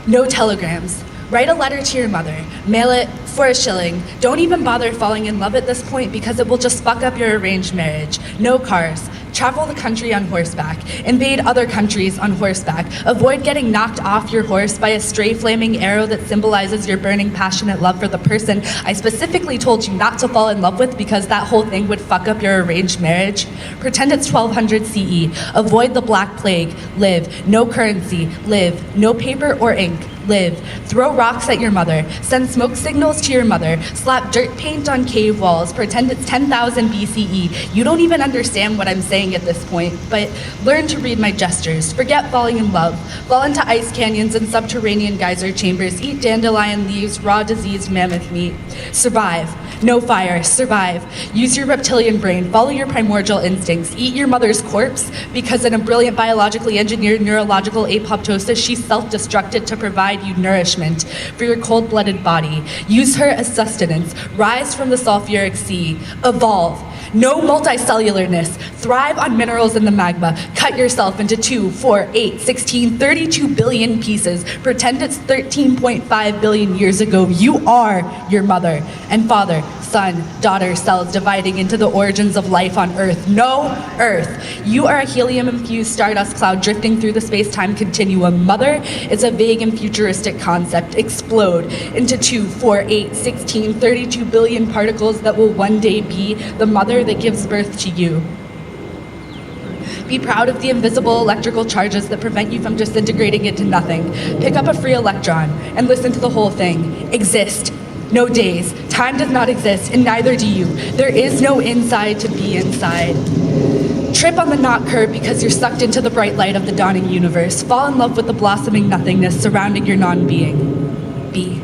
No telegrams. Write a letter to your mother. Mail it for a shilling. Don't even bother falling in love at this point because it will just fuck up your arranged marriage. No cars. Travel the country on horseback. Invade other countries on horseback. Avoid getting knocked off your horse by a stray flaming arrow that symbolizes your burning, passionate love for the person I specifically told you not to fall in love with because that whole thing would fuck up your arranged marriage. Pretend it's 1200 CE. Avoid the Black Plague. Live. No currency. Live. No paper or ink. Live. Throw rocks at your mother. Send smoke signals to your mother. Slap dirt paint on cave walls. Pretend it's 10,000 BCE. You don't even understand what I'm saying at this point, but learn to read my gestures. Forget falling in love. Fall into ice canyons and subterranean geyser chambers. Eat dandelion leaves, raw diseased mammoth meat. Survive. No fire. Survive. Use your reptilian brain. Follow your primordial instincts. Eat your mother's corpse because in a brilliant biologically engineered neurological apoptosis, she self-destructed to provide you nourishment for your cold-blooded body. Use her as sustenance. Rise from the sulfuric sea. Evolve. No multicellularness. Thrive on minerals in the magma. Cut yourself into 2, 4, 8, 16, 32 billion pieces. Pretend it's 13.5 billion years ago. You are your mother and father, son, daughter cells dividing into the origins of life on Earth. No Earth. You are a helium-infused stardust cloud drifting through the space-time continuum. Mother is a vague and futuristic concept. Explode into 2, 4, 8, 16, 32 billion particles that will one day be the mother that gives birth to you. Be proud of the invisible electrical charges that prevent you from disintegrating into nothing. Pick up a free electron and listen to the whole thing. Exist. No days. Time does not exist, and neither do you. There is no inside to be inside. Trip on the knot curb because you're sucked into the bright light of the dawning universe. Fall in love with the blossoming nothingness surrounding your non-being. Be.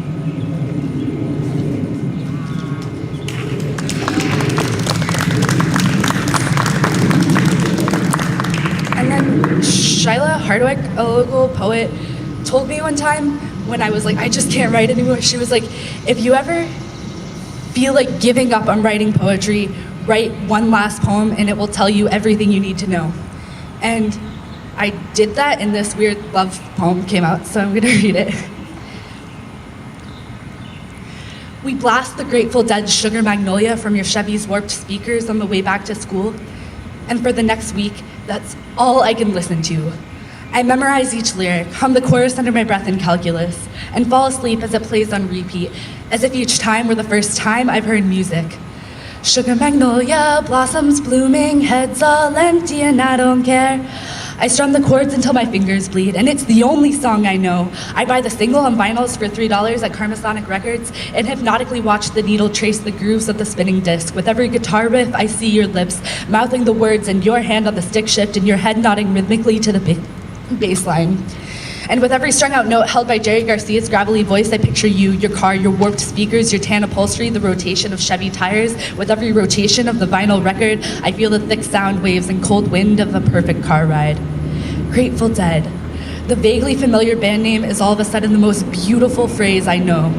Shyla Hardwick, a local poet, told me one time when I was like, I just can't write anymore. She was like, if you ever feel like giving up on writing poetry, write one last poem and it will tell you everything you need to know. And I did that, and this weird love poem came out, so I'm gonna read it. We blast the Grateful Dead's Sugar Magnolia from your Chevy's warped speakers on the way back to school. And for the next week, that's all I can listen to. I memorize each lyric, hum the chorus under my breath in calculus, and fall asleep as it plays on repeat, as if each time were the first time I've heard music. Sugar magnolia, blossoms blooming, heads all empty and I don't care. I strum the chords until my fingers bleed, and it's the only song I know. I buy the single on vinyls for $3 at Karmasonic Records and hypnotically watch the needle trace the grooves of the spinning disc. With every guitar riff, I see your lips mouthing the words and your hand on the stick shift and your head nodding rhythmically to the bass line. And with every strung out note held by Jerry Garcia's gravelly voice, I picture you, your car, your warped speakers, your tan upholstery, the rotation of Chevy tires. With every rotation of the vinyl record, I feel the thick sound waves and cold wind of a perfect car ride. Grateful Dead. The vaguely familiar band name is all of a sudden the most beautiful phrase I know.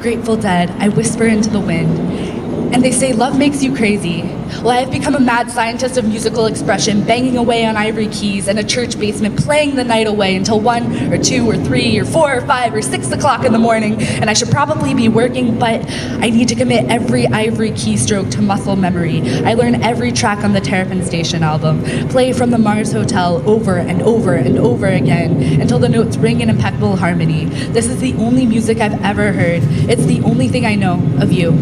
Grateful Dead, I whisper into the wind. And they say love makes you crazy. Well, I have become a mad scientist of musical expression, banging away on ivory keys in a church basement, playing the night away until 1 or 2 or 3 or 4 or 5 or 6 o'clock in the morning. And I should probably be working, but I need to commit every ivory keystroke to muscle memory. I learn every track on the Terrapin Station album, play from the Mars Hotel over and over and over again until the notes ring in impeccable harmony. This is the only music I've ever heard. It's the only thing I know of you.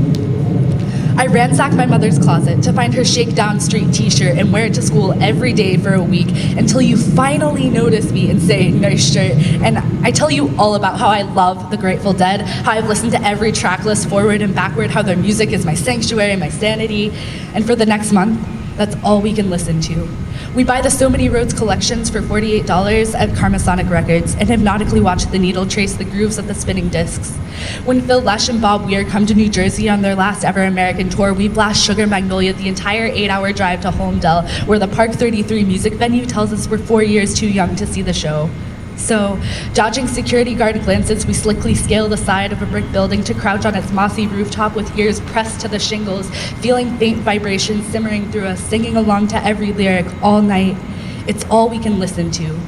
I ransacked my mother's closet to find her Shakedown Street t-shirt and wear it to school every day for a week until you finally notice me and say, nice shirt. And I tell you all about how I love the Grateful Dead, how I've listened to every track list forward and backward, how their music is my sanctuary, my sanity. And for the next month, that's all we can listen to. We buy the So Many Roads collections for $48 at Karmasonic Records and hypnotically watch the needle trace the grooves of the spinning discs. When Phil Lesh and Bob Weir come to New Jersey on their last ever American tour, we blast Sugar Magnolia the entire 8-hour drive to Holmdel, where the Park 33 music venue tells us we're 4 years too young to see the show. So, dodging security guard glances, we slickly scale the side of a brick building to crouch on its mossy rooftop with ears pressed to the shingles, feeling faint vibrations simmering through us, singing along to every lyric all night. It's all we can listen to.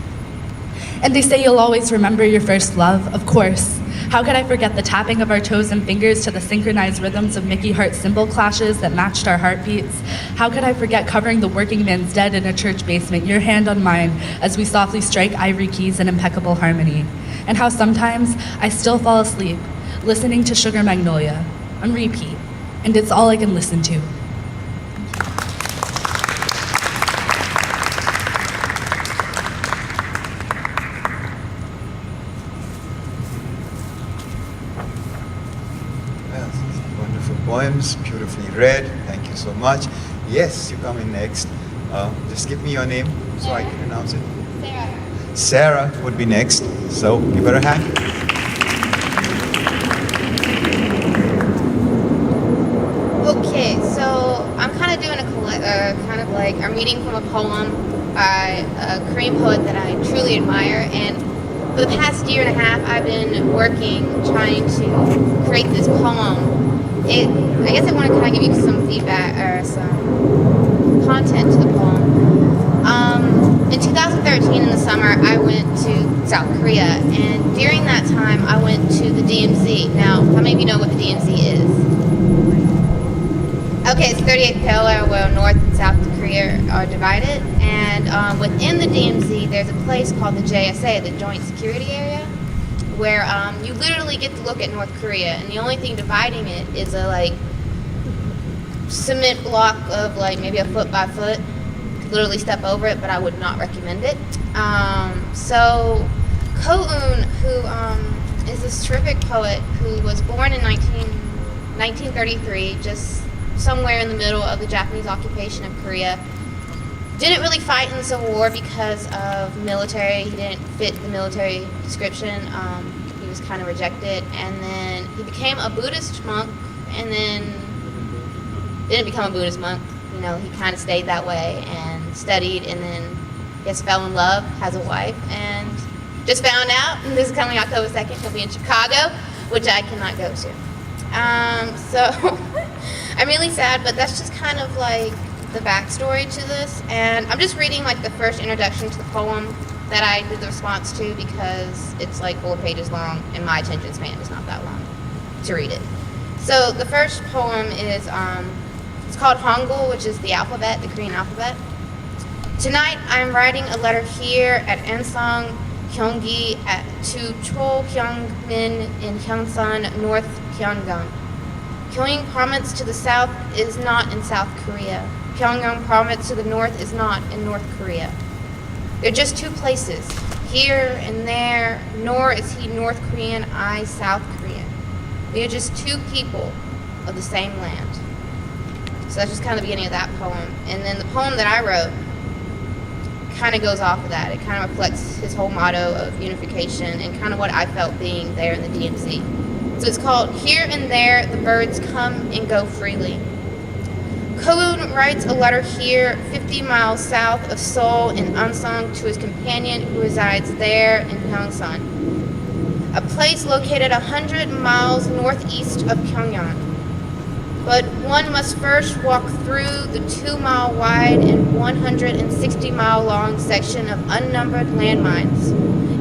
And they say you'll always remember your first love, of course. How could I forget the tapping of our toes and fingers to the synchronized rhythms of Mickey Hart cymbal clashes that matched our heartbeats? How could I forget covering the working man's dead in a church basement, your hand on mine, as we softly strike ivory keys in impeccable harmony? And how sometimes I still fall asleep, listening to Sugar Magnolia on repeat, and it's all I can listen to. Poems, beautifully read. Thank you so much. Yes, you come in next. Just give me your name so I can announce it. Sarah. Sarah would be next. So give her a hand. Okay, so I'm kind of doing I'm reading from a poem by a Korean poet that I truly admire, and for the past year and a half, I've been working trying to create this poem. I guess I want to kind of give you some feedback or some content to the poem. In 2013, in the summer, I went to South Korea, and during that time, I went to the DMZ. Now, how many of you know what the DMZ is? Okay, it's 38th parallel where North and South Korea are divided, and within the DMZ, there's a place called the JSA, the Joint Security Area, where you literally get to look at North Korea, and the only thing dividing it is a cement block of maybe a foot by foot. You could literally step over it, but I would not recommend it. So Ko-un, who is this terrific poet who was born in 1933, just somewhere in the middle of the Japanese occupation of Korea, didn't really fight in the Civil War because of military. He didn't fit the military description. He was kind of rejected, and then he became a Buddhist monk, and then didn't become a Buddhist monk. He kind of stayed that way and studied, and then He has fell in love, has a wife, and just found out, and this is coming October 2nd, he'll be in Chicago, which I cannot go to. So I'm really sad, but that's just kind of like the backstory to this. And I'm just reading like the first introduction to the poem that I did the response to because it's like 4 pages long and my attention span is not that long to read it. So the first poem is, it's called Hangul, which is the alphabet, the Korean alphabet. Tonight I'm writing a letter here at Ansong Gyeonggi to Chol Hyungmin in Gyeongsan, North Pyongyang. Gyeongsang Province to the south is not in South Korea. Pyongyang Province to the north is not in North Korea. They're just 2 places, here and there, nor is he North Korean, I South Korean. They are just 2 people of the same land. So that's just kind of the beginning of that poem. And then the poem that I wrote kind of goes off of that. It kind of reflects his whole motto of unification and kind of what I felt being there in the DMZ. So it's called Here and There the Birds Come and Go Freely. Koun writes a letter here 50 miles south of Seoul in Ansong to his companion who resides there in Gyeongsan, a place located 100 miles northeast of Pyongyang. But one must first walk through the 2-mile wide and 160-mile long section of unnumbered landmines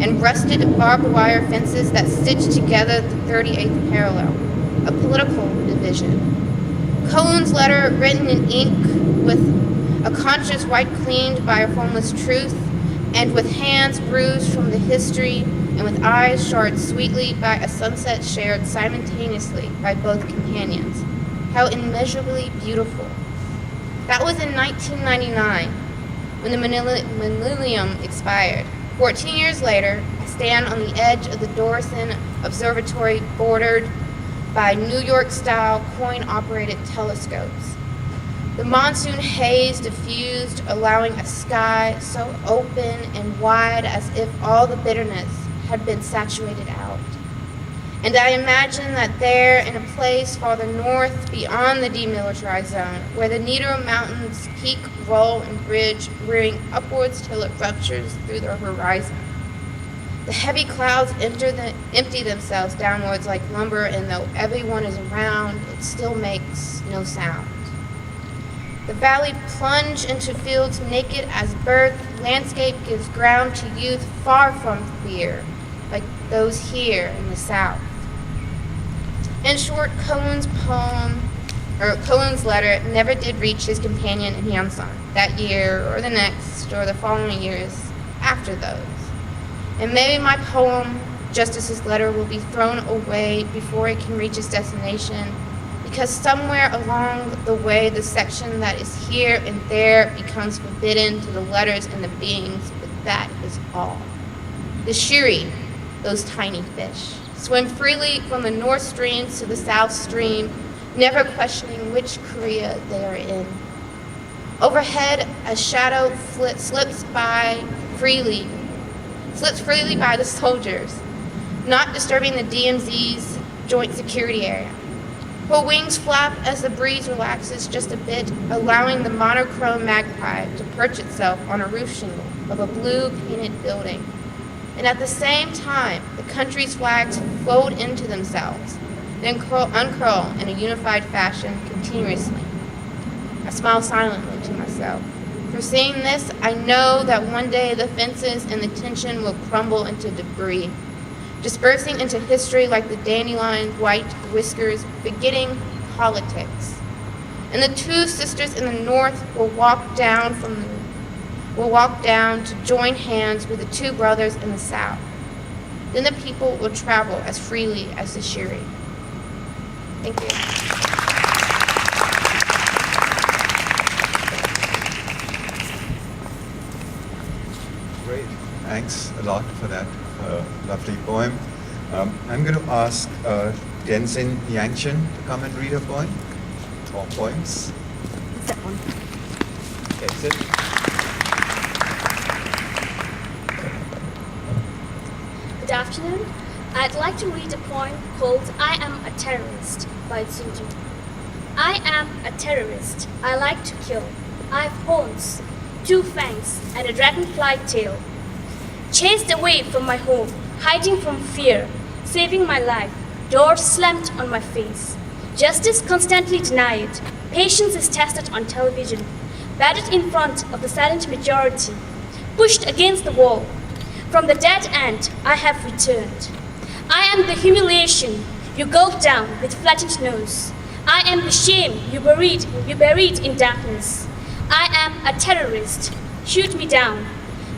and rusted barbed wire fences that stitch together the 38th parallel, a political division. Koun's letter, written in ink with a conscience white cleaned by a formless truth, and with hands bruised from the history, and with eyes shard sweetly by a sunset shared simultaneously by both companions. How immeasurably beautiful. That was in 1999, when the millennium expired. 14 years later, I stand on the edge of the Dorison Observatory bordered by New York-style coin-operated telescopes. The monsoon haze diffused, allowing a sky so open and wide as if all the bitterness had been saturated out. And I imagine that there, in a place farther north, beyond the demilitarized zone, where the Nido Mountains peak, roll, and bridge, rearing upwards till it ruptures through the horizon. The heavy clouds empty themselves downwards like lumber, and though everyone is around, it still makes no sound. The valley plunge into fields naked as birth, landscape gives ground to youth far from fear, like those here in the south. In short, Koun's letter never did reach his companion in Gyeongsan that year or the next or the following years after those. And maybe my poem, just as his letter, will be thrown away before it can reach its destination, because somewhere along the way the section that is here and there becomes forbidden to the letters and the beings, but that is all. The shiri, those tiny fish, swim freely from the north streams to the south stream, never questioning which Korea they are in. Overhead, a shadow slips freely by the soldiers, not disturbing the DMZ's joint security area. Her wings flap as the breeze relaxes just a bit, allowing the monochrome magpie to perch itself on a roof shingle of a blue-painted building. And at the same time, the country's flags fold into themselves, then uncurl in a unified fashion continuously. I smile silently to myself. For seeing this, I know that one day the fences and the tension will crumble into debris, dispersing into history like the dandelion's white whiskers, forgetting politics. And the 2 sisters in the north will walk down to join hands with the 2 brothers in the south. Then the people will travel as freely as the shiri. Thank you. Great. Thanks a lot for that lovely poem. I'm going to ask Tenzin Yangchen to come and read a poem, or poems. What's that one? Okay, sit. Good afternoon. I'd like to read a poem called I Am a Terrorist by Tzu. I am a terrorist. I like to kill. I have horns. 2 fangs, and a dragonfly tail. Chased away from my home, hiding from fear, saving my life, doors slammed on my face. Justice constantly denied, patience is tested on television, battered in front of the silent majority, pushed against the wall. From the dead end, I have returned. I am the humiliation you gulped down with flattened nose. I am the shame you buried in darkness. I am a terrorist. Shoot me down.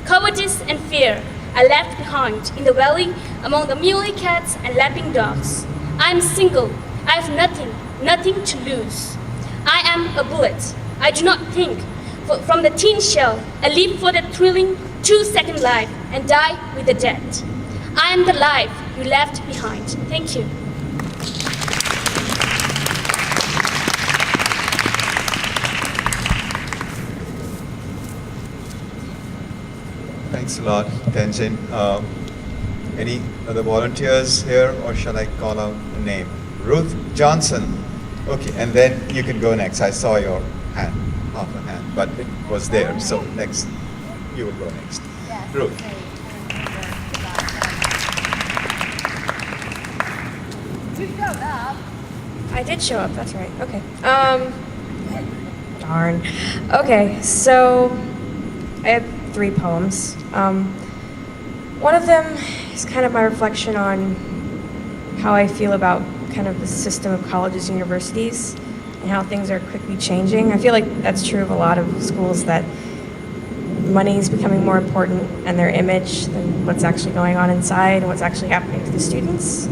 Cowardice and fear I left behind in the valley among the muley cats and lapping dogs. I am single. I have nothing to lose. I am a bullet. I do not think. From the tin shell, I leap for the thrilling 2-second life and die with the dead. I am the life you left behind. Thank you. Thanks a lot, Tenzin. Any other volunteers here, or shall I call out a name? Ruth Johnson. Okay, and then you can go next. I saw your hand, half a hand, but it was there. So next, you will go next. Yes. Ruth. I did show up, that's right. Okay. Darn. Okay, so I have 3 poems. One of them is kind of my reflection on how I feel about kind of the system of colleges and universities and how things are quickly changing. I feel like that's true of a lot of schools, that money is becoming more important and their image than what's actually going on inside and what's actually happening to the students.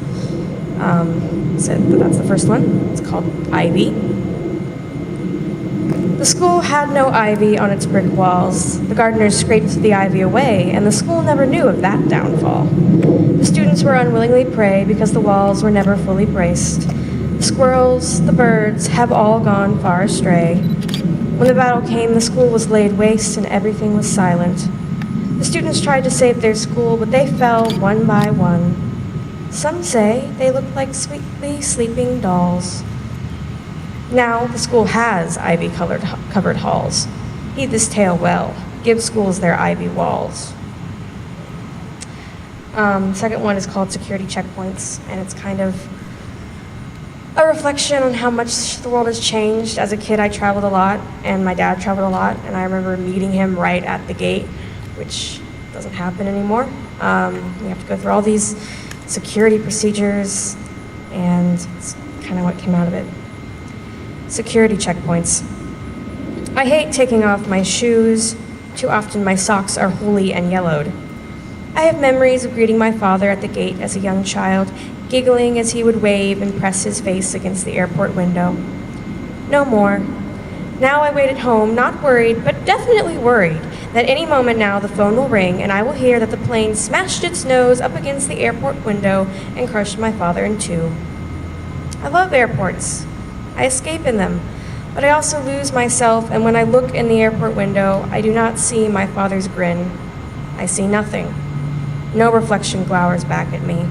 So that's the first one. It's called Ivy. The school had no ivy on its brick walls. The gardeners scraped the ivy away, and the school never knew of that downfall. The students were unwillingly prey because the walls were never fully braced. The squirrels, the birds, have all gone far astray. When the battle came, the school was laid waste and everything was silent. The students tried to save their school, but they fell one by one. Some say they looked like sweetly sleeping dolls. Now the school has ivy-covered halls. Heed this tale well. Give schools their ivy walls. Second one is called Security Checkpoints, and it's kind of a reflection on how much the world has changed. As a kid, I traveled a lot, and my dad traveled a lot, and I remember meeting him right at the gate, which doesn't happen anymore. We have to go through all these security procedures, and it's kind of what came out of it. Security checkpoints. I hate taking off my shoes. Too often my socks are holey and yellowed. I have memories of greeting my father at the gate as a young child, giggling as he would wave and press his face against the airport window. No more. Now I wait at home, not worried, but definitely worried that any moment now the phone will ring and I will hear that the plane smashed its nose up against the airport window and crushed my father in 2. I love airports. I escape in them, but I also lose myself, and when I look in the airport window, I do not see my father's grin. I see nothing. No reflection glowers back at me.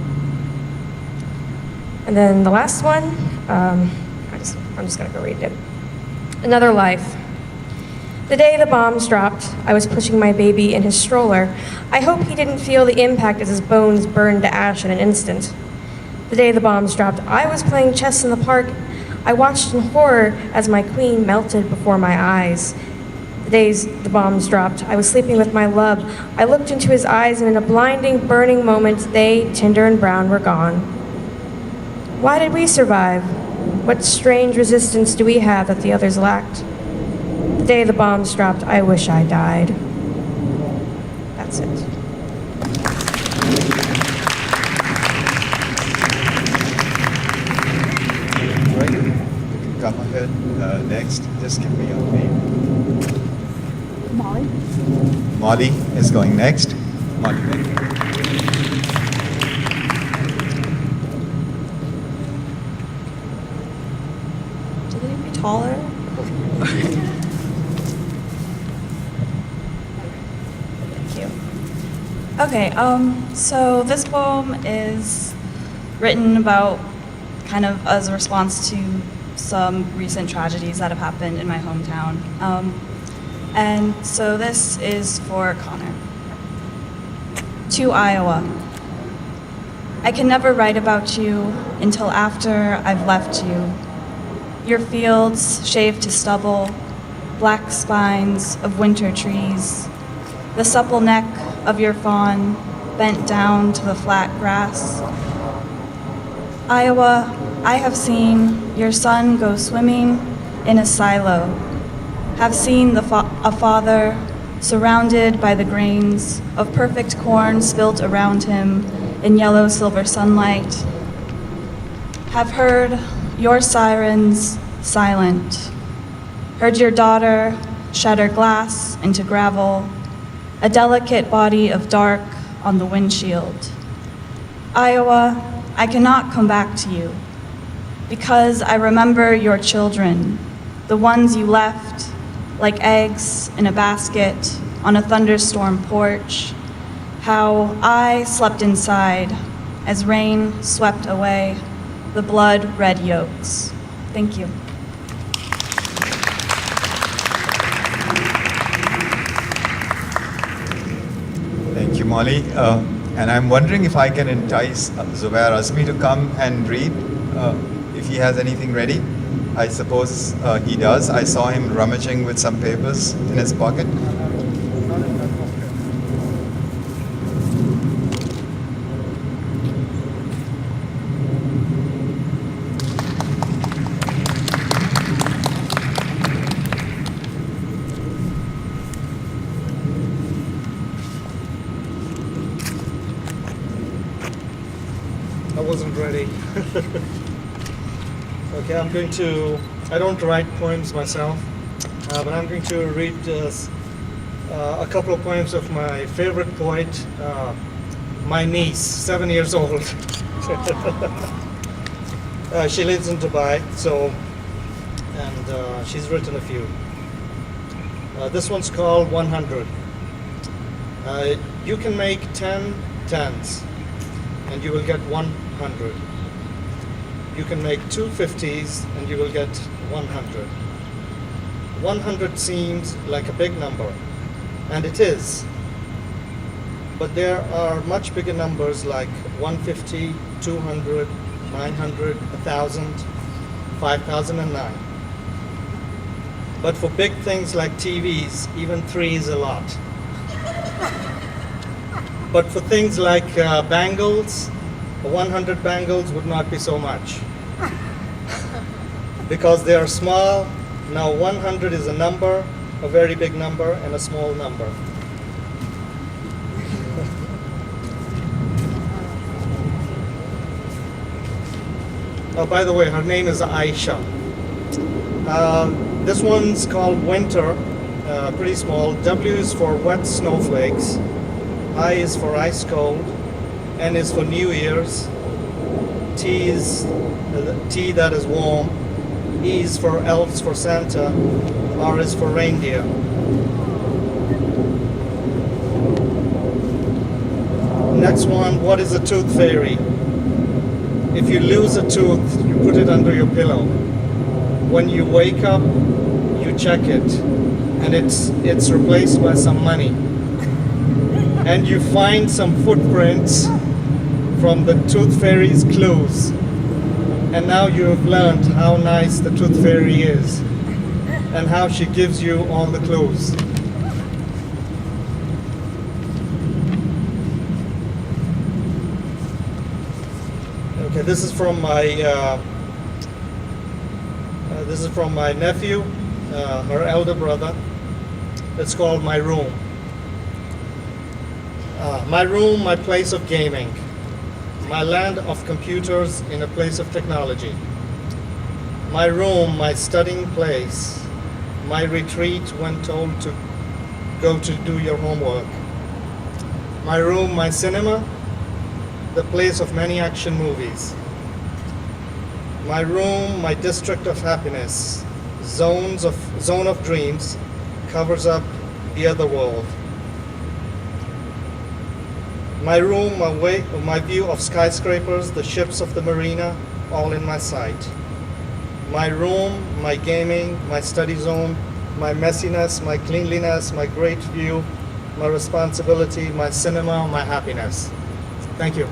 And then the last one, I'm just gonna go read it. Another life. The day the bombs dropped, I was pushing my baby in his stroller. I hope he didn't feel the impact as his bones burned to ash in an instant. The day the bombs dropped, I was playing chess in the park. I watched in horror as my queen melted before my eyes. The days the bombs dropped, I was sleeping with my love. I looked into his eyes, and in a blinding, burning moment, they, tender and brown, were gone. Why did we survive? What strange resistance do we have that the others lacked? The day the bombs dropped, I wish I died. That's it. Right, you can come ahead next. Just give me your name. Molly. Molly is going next. Molly, thank you. Do they need to be taller? Thank you. Okay, so this poem is written about kind of as a response to some recent tragedies that have happened in my hometown. And so this is for Connor. To Iowa. I can never write about you until after I've left you. Your fields shaved to stubble, black spines of winter trees, the supple neck of your fawn bent down to the flat grass. Iowa, I have seen your son go swimming in a silo, have seen a father surrounded by the grains of perfect corn spilt around him in yellow silver sunlight, have heard your sirens silent, heard your daughter shatter glass into gravel, a delicate body of dark on the windshield. Iowa, I cannot come back to you because I remember your children, the ones you left like eggs in a basket on a thunderstorm porch, how I slept inside as rain swept away the blood-red yolks. Thank you. Thank you, Molly. And I'm wondering if I can entice Zubair Azmi to come and read, if he has anything ready. I suppose he does. I saw him rummaging with some papers in his pocket. I wasn't ready. Okay, I don't write poems myself, but I'm going to read a couple of poems of my favorite poet, my niece, 7 years old. She lives in Dubai, and she's written a few. This one's called 100. You can make 10 tens, and you will get 100. You can make 2 50s, and you will get 100. 100 seems like a big number, and it is. But there are much bigger numbers like 150, 200, 900, 1,000, 5,009. But for big things like TVs, even 3 is a lot. But for things like bangles, 100 bangles would not be so much. Because they are small. Now 100 is a number, a very big number, and a small number. Oh, by the way, her name is Aisha. This one's called Winter, pretty small. W is for wet snowflakes. I is for ice cold. N is for New Year's. T is T that is warm. E is for elves for Santa. R is for reindeer. Next one, what is a tooth fairy? If you lose a tooth, you put it under your pillow. When you wake up, you check it, and it's replaced by some money. And you find some footprints from the tooth fairy's clues. And now you have learned how nice the tooth fairy is and how she gives you all the clues. Okay, this is from my nephew, her elder brother. It's called My Room. My room, my place of gaming. My land of computers in a place of technology. My room, my studying place. My retreat when told to go to do your homework. My room, my cinema, the place of many action movies. My room, my district of happiness. Zone of dreams, covers up the other world. My room, my view of skyscrapers, the ships of the marina, all in my sight. My room, my gaming, my study zone, my messiness, my cleanliness, my great view, my responsibility, my cinema, my happiness. Thank you.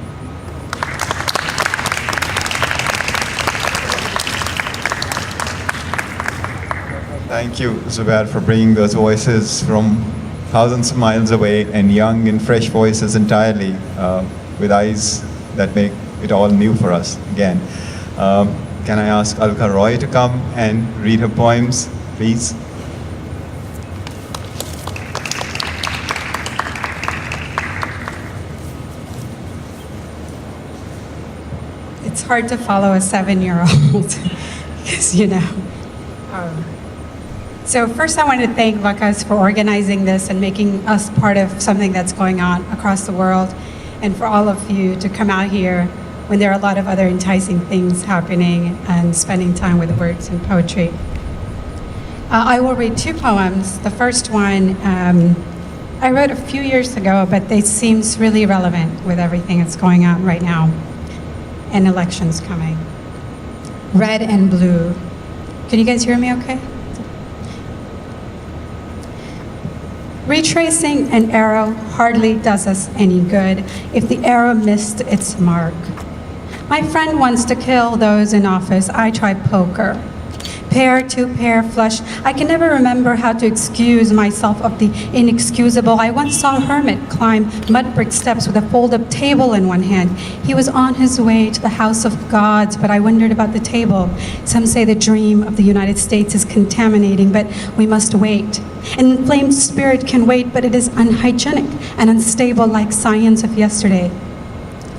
Thank you, Zubair, for bringing those voices from thousands of miles away, and young and fresh voices entirely, with eyes that make it all new for us again. Can I ask Alka Roy to come and read her poems, please? It's hard to follow a 7-year-old, because, you know. So first I want to thank Waqas for organizing this and making us part of something that's going on across the world, and for all of you to come out here when there are a lot of other enticing things happening and spending time with words and poetry. I will read 2 poems. The first one I wrote a few years ago, but it seems really relevant with everything that's going on right now and elections coming. Red and Blue. Can you guys hear me okay? Retracing an arrow hardly does us any good if the arrow missed its mark. My friend wants to kill those in office. I try poker. Pair to pair flush. I can never remember how to excuse myself of the inexcusable. I once saw a hermit climb mud brick steps with a fold-up table in one hand. He was on his way to the house of gods, but I wondered about the table. Some say the dream of the United States is contaminating, but we must wait. An inflamed spirit can wait, but it is unhygienic and unstable like science of yesterday.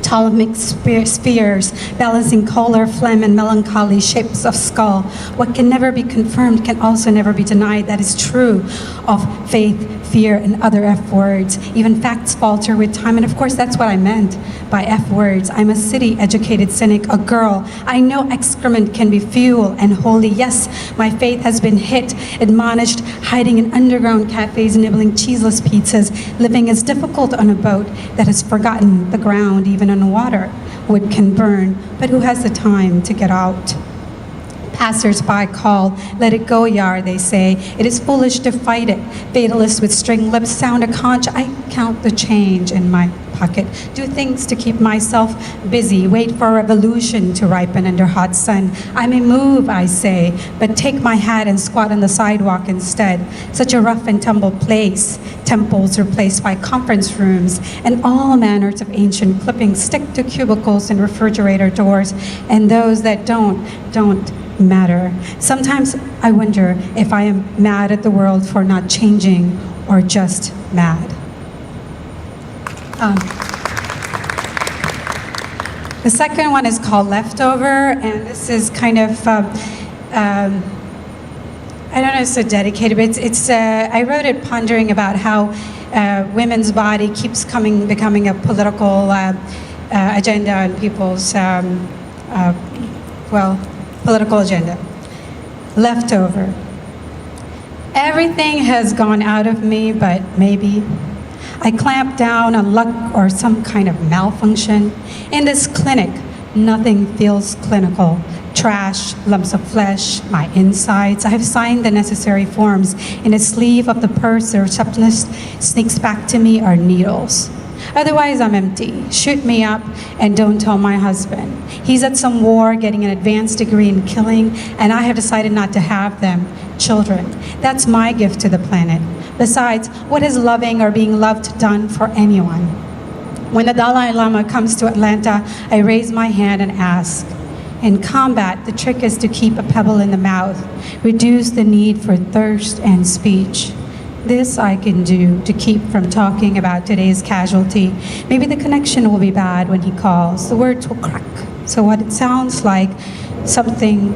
Ptolemaic spheres, balancing color, phlegm, and melancholy shapes of skull. What can never be confirmed can also never be denied. That is true of faith, fear, and other F words. Even facts falter with time, and of course that's what I meant by F words. I'm a city-educated cynic, a girl. I know excrement can be fuel and holy. Yes, my faith has been hit, admonished, hiding in underground cafes, nibbling cheeseless pizzas, living is difficult on a boat that has forgotten the ground, even on water. Wood can burn, but who has the time to get out? Passers-by call, let it go, Yar, they say. It is foolish to fight it. Fatalists with string lips sound a conch. I count the change in my pocket. Do things to keep myself busy. Wait for a revolution to ripen under hot sun. I may move, I say, but take my hat and squat on the sidewalk instead. Such a rough and tumble place. Temples replaced by conference rooms, and all manners of ancient clippings stick to cubicles and refrigerator doors, and those that don't matter. Sometimes I wonder if I am mad at the world for not changing or just mad. The second one is called Leftover, and this is kind of, I don't know, it's so dedicated, but I wrote it pondering about how women's body keeps becoming a political agenda on people's, political agenda. Leftover. Everything has gone out of me, but maybe I clamp down on luck or some kind of malfunction. In this clinic, nothing feels clinical. Trash, lumps of flesh, my insides. I have signed the necessary forms. In a sleeve of the purse, the receptionist sneaks back to me are needles. Otherwise, I'm empty. Shoot me up and don't tell my husband. He's at some war getting an advanced degree in killing, and I have decided not to have them. Children. That's my gift to the planet. Besides, what has loving or being loved done for anyone? When the Dalai Lama comes to Atlanta, I raise my hand and ask. In combat, the trick is to keep a pebble in the mouth, reduce the need for thirst and speech. This I can do to keep from talking about today's casualty. Maybe the connection will be bad when he calls. The words will crack. So what it sounds like, something,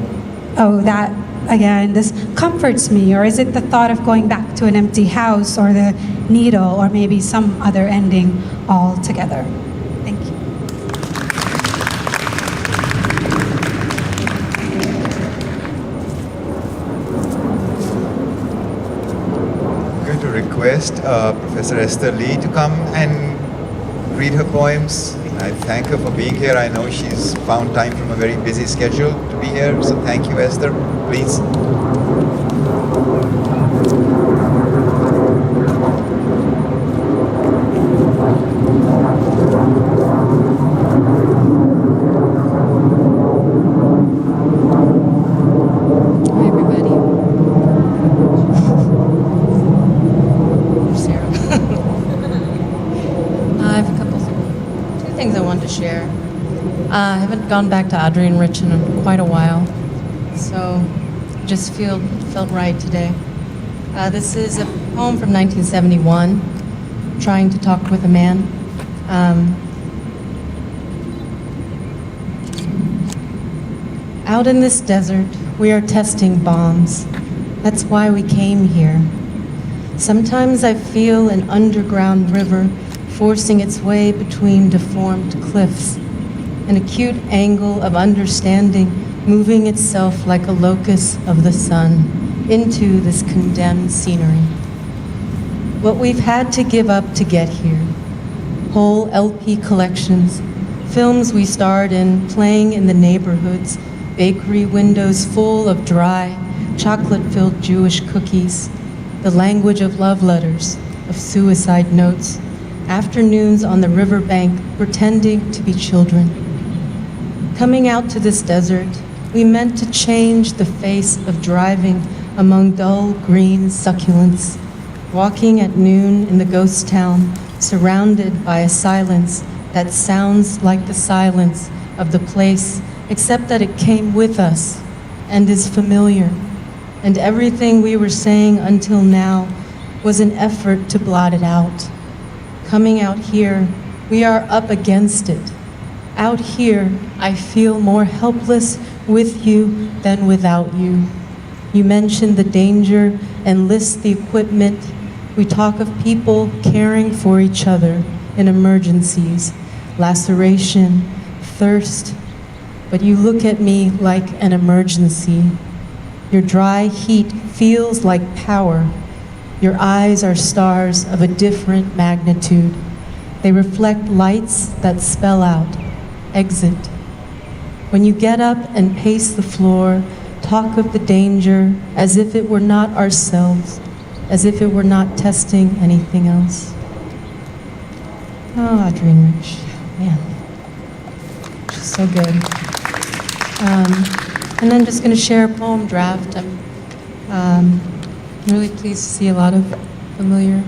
that, again, this comforts me. Or is it the thought of going back to an empty house, or the needle, or maybe some other ending altogether? Thank you. Request Professor Esther Lee to come and read her poems. I thank her for being here. I know she's found time from a very busy schedule to be here, so thank you, Esther. Please. share. I haven't gone back to Adrian Rich in quite a while, so just felt right today. This is a poem from 1971, Trying to Talk with a Man. Out in this desert, we are testing bombs. That's why we came here. Sometimes I feel an underground river forcing its way between deformed cliffs, an acute angle of understanding moving itself like a locus of the sun into this condemned scenery. What we've had to give up to get here, whole LP collections, films we starred in playing in the neighborhoods, bakery windows full of dry, chocolate-filled Jewish cookies, the language of love letters, of suicide notes, afternoons on the riverbank pretending to be children. Coming out to this desert, we meant to change the face of driving among dull green succulents, walking at noon in the ghost town, surrounded by a silence that sounds like the silence of the place, except that it came with us and is familiar. And everything we were saying until now was an effort to blot it out. Coming out here, we are up against it. Out here, I feel more helpless with you than without you. You mention the danger and list the equipment. We talk of people caring for each other in emergencies, laceration, thirst. But you look at me like an emergency. Your dry heat feels like power. Your eyes are stars of a different magnitude. They reflect lights that spell out, exit. When you get up and pace the floor, talk of the danger as if it were not ourselves, as if it were not testing anything else. Oh, Adrian Rich, man, she's so good. And then just going to share a poem draft. I'm really pleased to see a lot of familiar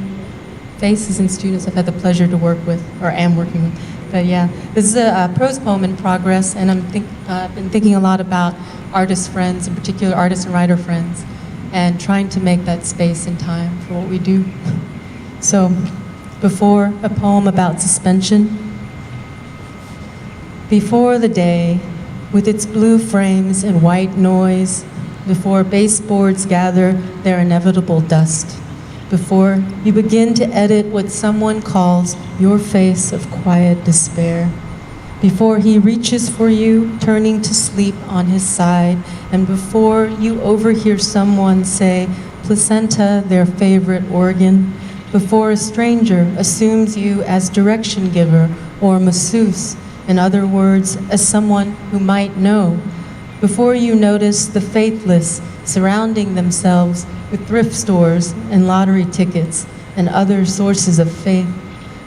faces and students I've had the pleasure to work with, or am working with. But yeah, this is a prose poem in progress, and I've been thinking a lot about artist friends, in particular artist and writer friends, and trying to make that space and time for what we do. So, before a poem about suspension. Before the day, with its blue frames and white noise, before baseboards gather their inevitable dust, before you begin to edit what someone calls your face of quiet despair, before he reaches for you, turning to sleep on his side, and before you overhear someone say placenta their favorite organ, before a stranger assumes you as direction giver or masseuse, in other words, as someone who might know, before you notice the faithless surrounding themselves with thrift stores and lottery tickets and other sources of faith,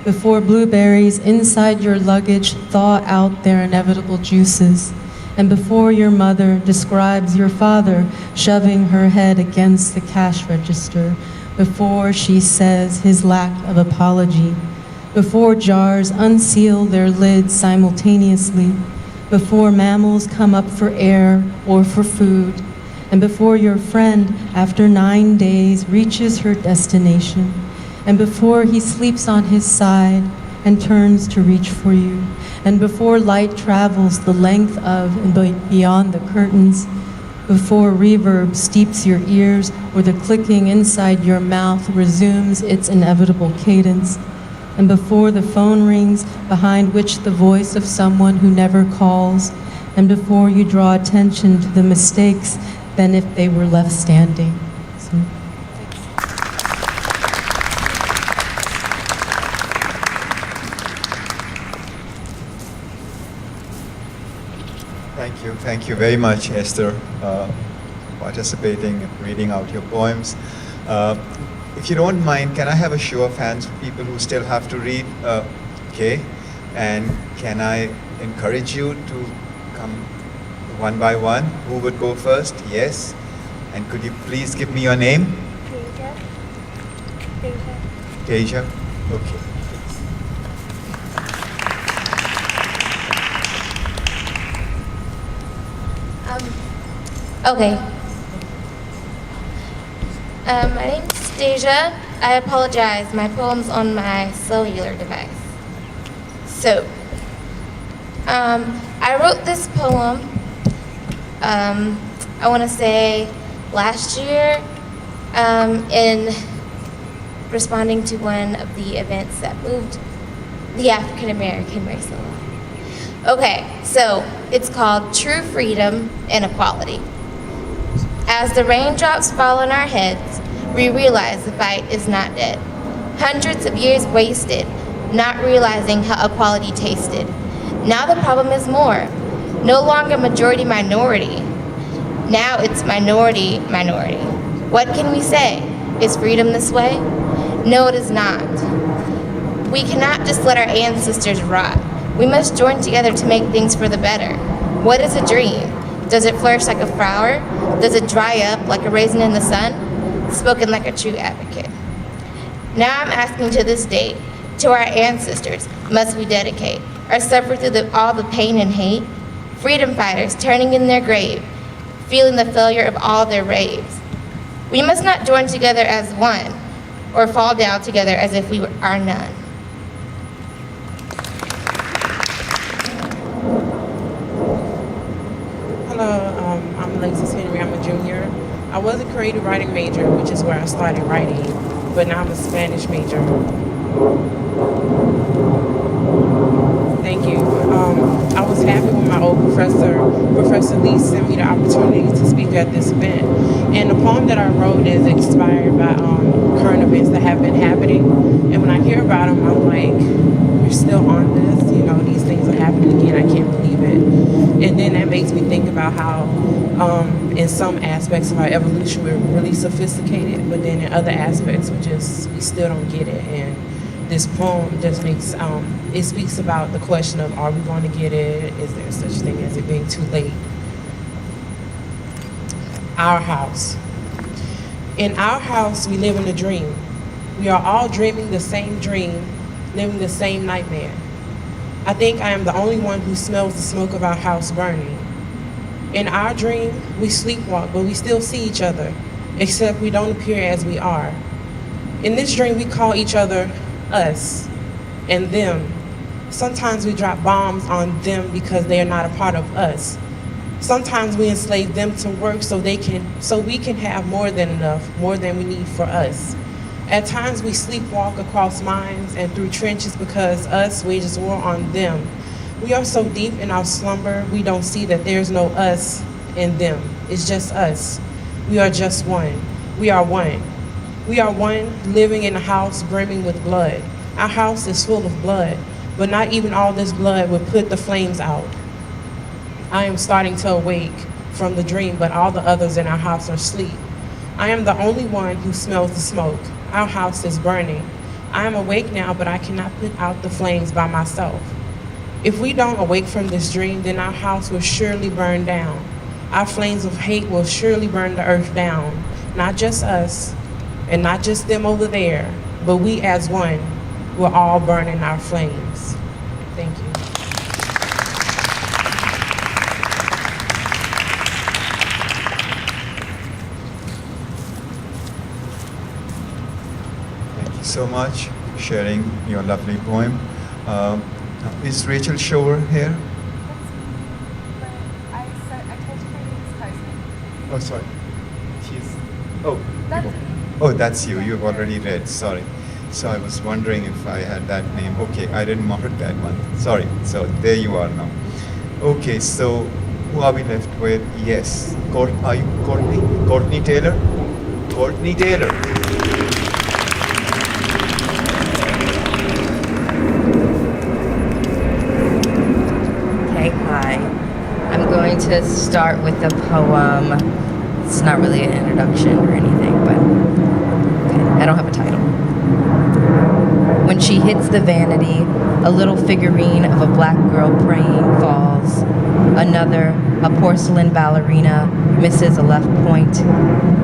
before blueberries inside your luggage thaw out their inevitable juices, and before your mother describes your father shoving her head against the cash register, before she says his lack of apology, before jars unseal their lids simultaneously, before mammals come up for air or for food, and before your friend, after 9 days, reaches her destination, and before he sleeps on his side and turns to reach for you, and before light travels the length of and beyond the curtains, before reverb steeps your ears or the clicking inside your mouth resumes its inevitable cadence, and before the phone rings behind which the voice of someone who never calls, and before you draw attention to the mistakes than if they were left standing. So, Thank you very much, Esther, participating and reading out your poems. If you don't mind, can I have a show of hands for people who still have to read? Okay, and can I encourage you to come one by one? Who would go first? Yes. And could you please give me your name? Deja. Okay. Okay. My name's Deja. I apologize. My poem's on my cellular device. So, I wrote this poem, I want to say last year, in responding to one of the events that moved the African American race along. Okay, so it's called True Freedom and Equality. As the raindrops fall on our heads, we realize the fight is not dead. Hundreds of years wasted, not realizing how equality tasted. Now the problem is more. No longer majority-minority. Now it's minority-minority. What can we say? Is freedom this way? No, it is not. We cannot just let our ancestors rot. We must join together to make things for the better. What is a dream? Does it flourish like a flower? Does it dry up like a raisin in the sun? Spoken like a true advocate. Now I'm asking to this day, to our ancestors, must we dedicate or suffer through all the pain and hate? Freedom fighters turning in their grave, feeling the failure of all their raves. We must not join together as one, or fall down together as if we are none. Hello, I'm Alexis Henry. I'm a junior. I was a creative writing major, which is where I started writing, but now I'm a Spanish major. Thank you. I was happy when my old Professor Lee, sent me the opportunity to speak at this event. And the poem that I wrote is inspired by current events that have been happening. And when I hear about them, I'm like, we're still on this. You know, these things are happening again. I can't believe it. And then that makes me think about how in some aspects of our evolution, we're really sophisticated, but then in other aspects, we still don't get it. And this poem just makes, it speaks about the question of, are we going to get it? Is there such a thing as it being too late? Our house. In our house, we live in a dream. We are all dreaming the same dream, living the same nightmare. I think I am the only one who smells the smoke of our house burning. In our dream, we sleepwalk, but we still see each other, except we don't appear as we are. In this dream, we call each other us and them. Sometimes we drop bombs on them because they are not a part of us. Sometimes we enslave them to work so we can have more than enough, more than we need for us. At times we sleepwalk across mines and through trenches because us wages war on them. We are so deep in our slumber, we don't see that there's no us and them. It's just us. We are just one. We are one. We are one living in a house brimming with blood. Our house is full of blood, but not even all this blood would put the flames out. I am starting to awake from the dream, but all the others in our house are asleep. I am the only one who smells the smoke. Our house is burning. I am awake now, but I cannot put out the flames by myself. If we don't awake from this dream, then our house will surely burn down. Our flames of hate will surely burn the earth down. Not just us, and not just them over there, but we as one will all burn in our flames. Thank you. Thank you so much for sharing your lovely poem. Is Rachel Shower here? I told her name is Carson. Oh, sorry. That's you. You've already read. Sorry. So I was wondering if I had that name. Okay, I didn't mark that one. Sorry. So there you are now. Okay, so who are we left with? Yes. Are you Courtney? Courtney Taylor? Courtney Taylor. Okay, hi. I'm going to start with the poem. It's not really an introduction or anything, but okay, I don't have a title. When she hits the vanity, a little figurine of a black girl praying falls. Another, a porcelain ballerina, misses a left point.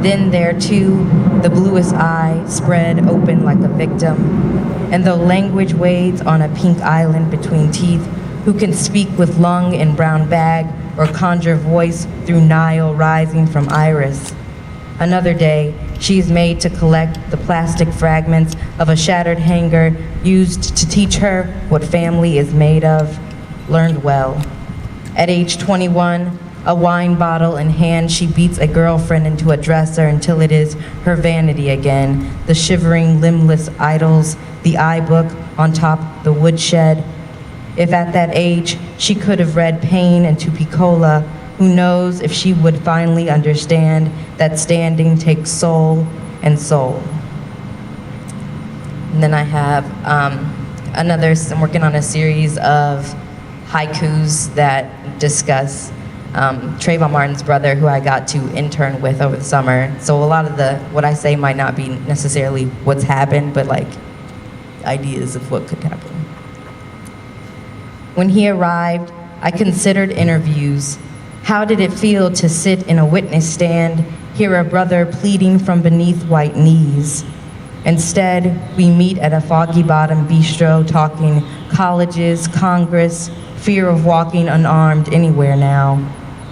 Then there too, the bluest eye spread open like a victim. And though language wades on a pink island between teeth, who can speak with lung and brown bag, or conjure voice through Nile rising from iris. Another day, she is made to collect the plastic fragments of a shattered hanger used to teach her what family is made of. Learned well. At age 21, a wine bottle in hand, she beats a girlfriend into a dresser until it is her vanity again. The shivering, limbless idols, the eye book on top the woodshed. If at that age she could have read Pain and Tupicola, who knows if she would finally understand that standing takes soul and soul. And then I have I'm working on a series of haikus that discuss Trayvon Martin's brother, who I got to intern with over the summer. So a lot of what I say might not be necessarily what's happened, but like ideas of what could happen. When he arrived, I considered interviews. How did it feel to sit in a witness stand, hear a brother pleading from beneath white knees? Instead, we meet at a Foggy Bottom bistro talking colleges, Congress, fear of walking unarmed anywhere now.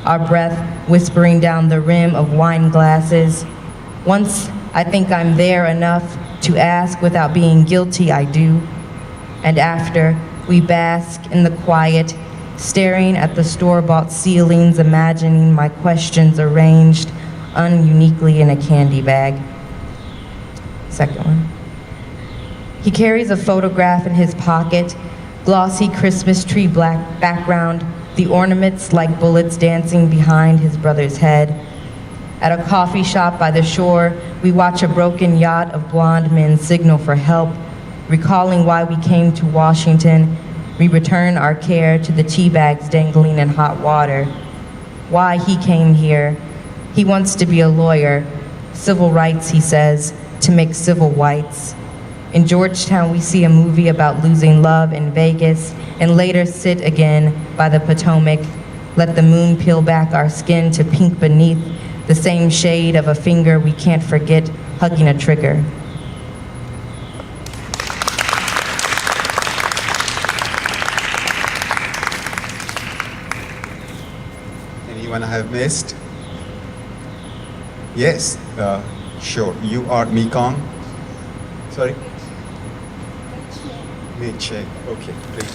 Our breath whispering down the rim of wine glasses. Once I think I'm there enough to ask without being guilty, I do. And after, we bask in the quiet, staring at the store-bought ceilings, imagining my questions arranged ununiquely in a candy bag. Second one. He carries a photograph in his pocket, glossy Christmas tree black background, the ornaments like bullets dancing behind his brother's head. At a coffee shop by the shore, we watch a broken yacht of blonde men signal for help. Recalling why we came to Washington, we return our care to the tea bags dangling in hot water. Why he came here. He wants to be a lawyer. Civil rights, he says, to make civil whites. In Georgetown, we see a movie about losing love in Vegas and later sit again by the Potomac. Let the moon peel back our skin to pink beneath, the same shade of a finger we can't forget hugging a trigger. Anyone I have missed? Yes, sure. You are Meiking. Sorry? Xiong. Okay, please.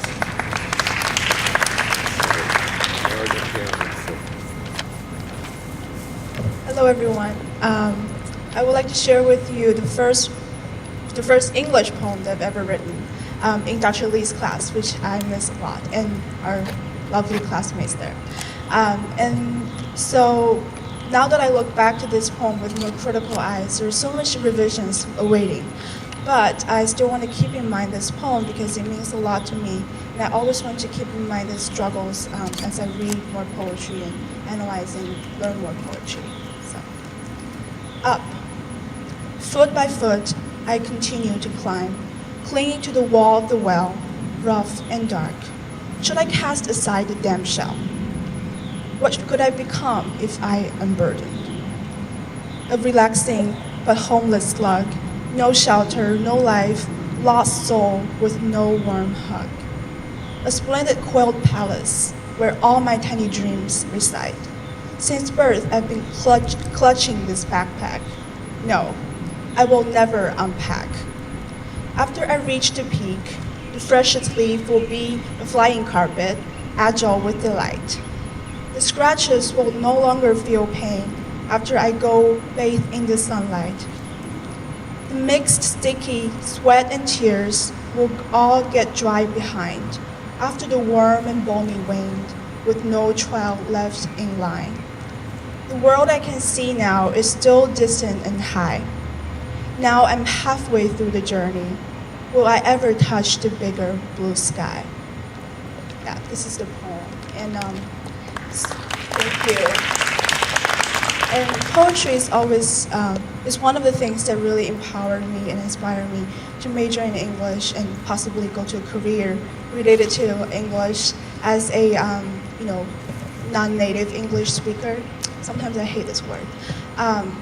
Hello, everyone. I would like to share with you the first English poem that I've ever written in Dr. Lee's class, which I miss a lot, and our lovely classmates there. And so now that I look back to this poem with more critical eyes, there's so much revisions awaiting. But I still want to keep in mind this poem because it means a lot to me. And I always want to keep in mind the struggles as I read more poetry and analyze and learn more poetry. So, up. Foot by foot, I continue to climb, clinging to the wall of the well, rough and dark. Should I cast aside the damp shell? What could I become if I unburdened? A relaxing but homeless slug, no shelter, no life, lost soul with no warm hug. A splendid coiled palace where all my tiny dreams reside. Since birth, I've been clutching this backpack. No, I will never unpack. After I reach the peak, the freshest leaf will be a flying carpet, agile with delight. The scratches will no longer feel pain after I go bathe in the sunlight. The mixed sticky sweat and tears will all get dry behind after the warm and balmy wind with no trail left in line. The world I can see now is still distant and high. Now I'm halfway through the journey. Will I ever touch the bigger blue sky? Yeah, this is the poem. And thank you. And poetry is always is one of the things that really empowered me and inspired me to major in English and possibly go to a career related to English as a non-native English speaker. Sometimes I hate this word,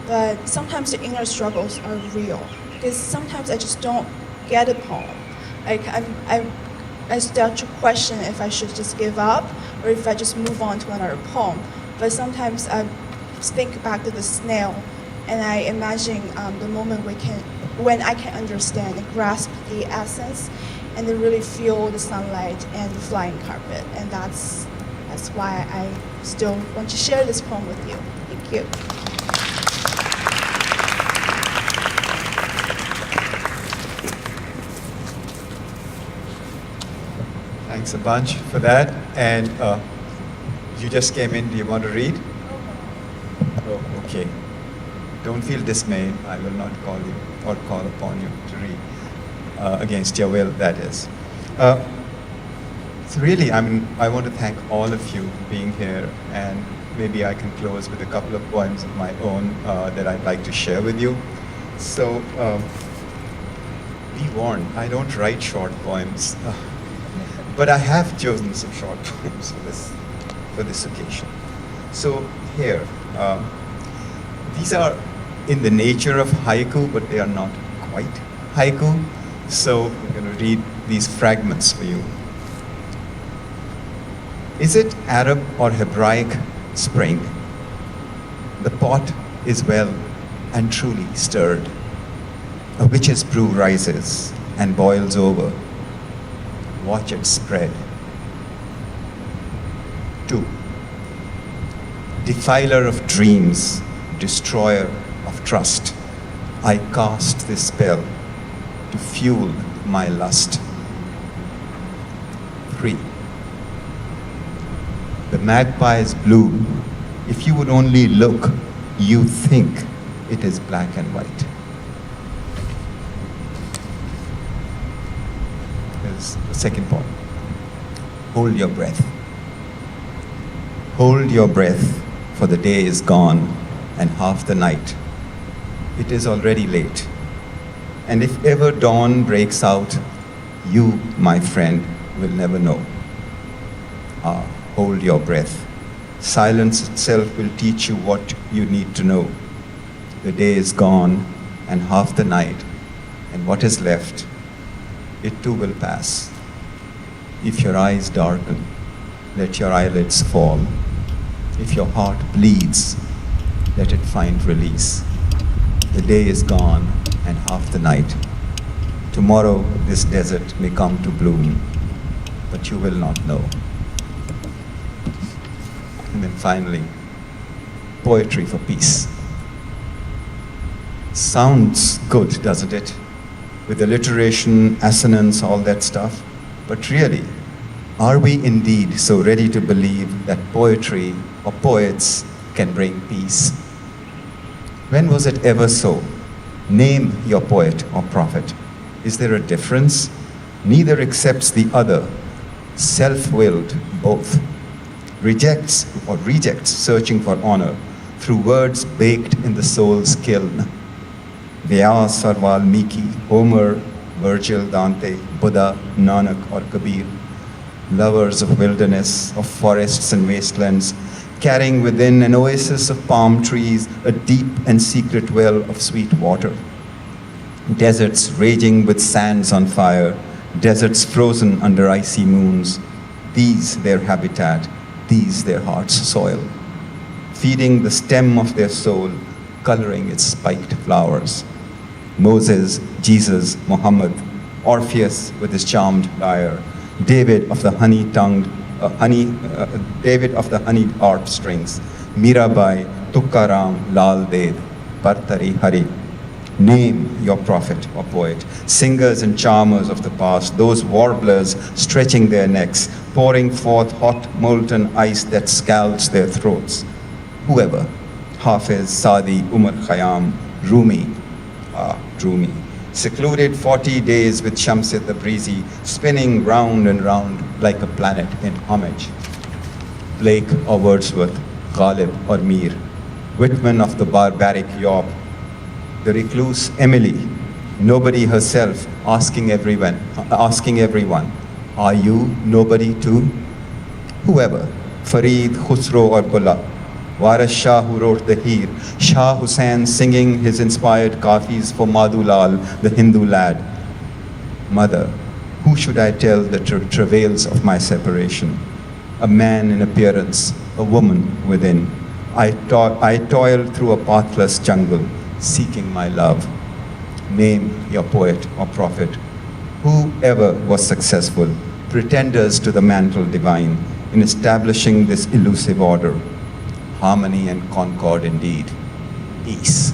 but sometimes the inner struggles are real because sometimes I just don't get a poem. Like I start to question if I should just give up or if I just move on to another poem. But sometimes I think back to the snail, and I imagine the moment when I can understand and grasp the essence, and then really feel the sunlight and the flying carpet. And that's why I still want to share this poem with you. Thank you. Thanks a bunch for that. And you just came in. Do you want to read? Oh, okay. Don't feel dismayed. I will not call you or call upon you to read against your will, that is. So really, I want to thank all of you being here, and maybe I can close with a couple of poems of my own that I'd like to share with you. So, be warned, I don't write short poems, but I have chosen some short poems for this occasion. So here, these are in the nature of haiku, but they are not quite haiku. So I'm going to read these fragments for you. Is it Arab or Hebraic spring? The pot is well and truly stirred. A witch's brew rises and boils over. Watch it spread. 2. Defiler of dreams, destroyer of trust, I cast this spell to fuel my lust. 3. The magpie's blue, if you would only look, you think it is black and white. Here's the second point. Hold your breath. Hold your breath, for the day is gone and half the night. It is already late. And if ever dawn breaks out, you, my friend, will never know. Hold your breath. Silence itself will teach you what you need to know. The day is gone and half the night, and what is left, it too will pass. If your eyes darken, let your eyelids fall. If your heart bleeds, let it find release. The day is gone and half the night. Tomorrow this desert may come to bloom, but you will not know. And then finally, poetry for peace. Sounds good, doesn't it? With alliteration, assonance, all that stuff. But really, are we indeed so ready to believe that poetry or poets can bring peace? When was it ever so? Name your poet or prophet. Is there a difference? Neither accepts the other. Self-willed, both. Rejects searching for honor through words baked in the soul's kiln. Vyas or Valmiki, Homer, Virgil, Dante, Buddha, Nanak or Kabir. Lovers of wilderness, of forests and wastelands, carrying within an oasis of palm trees a deep and secret well of sweet water. Deserts raging with sands on fire, deserts frozen under icy moons. These their habitat, these their heart's soil, feeding the stem of their soul, coloring its spiked flowers. Moses, Jesus, Muhammad, Orpheus with his charmed lyre, David of the honeyed harp strings, Mirabai, Tukaram, Lal Ded, Bhartari Hari. Name your prophet or poet, singers and charmers of the past, those warblers stretching their necks, pouring forth hot molten ice that scalds their throats. Whoever, Hafiz, Sadi, Umar Khayyam, Rumi, Rumi, secluded 40 days with Shamsi Tabrizi, spinning round and round like a planet in homage. Blake or Wordsworth, Ghalib or Mir, Whitman of the barbaric Yob, the recluse Emily, nobody herself, asking everyone, are you nobody too? Whoever, Farid, Khusro or Bulla, Waris Shah who wrote the Heer, Shah Hussain singing his inspired kafis for Madhulal, the Hindu lad. Mother, who should I tell the travails of my separation? a man in appearance, a woman within. I toil through a pathless jungle, seeking my love. Name your poet or prophet. Whoever was successful, pretenders to the mantle divine, in establishing this elusive order. Harmony and concord indeed. Peace.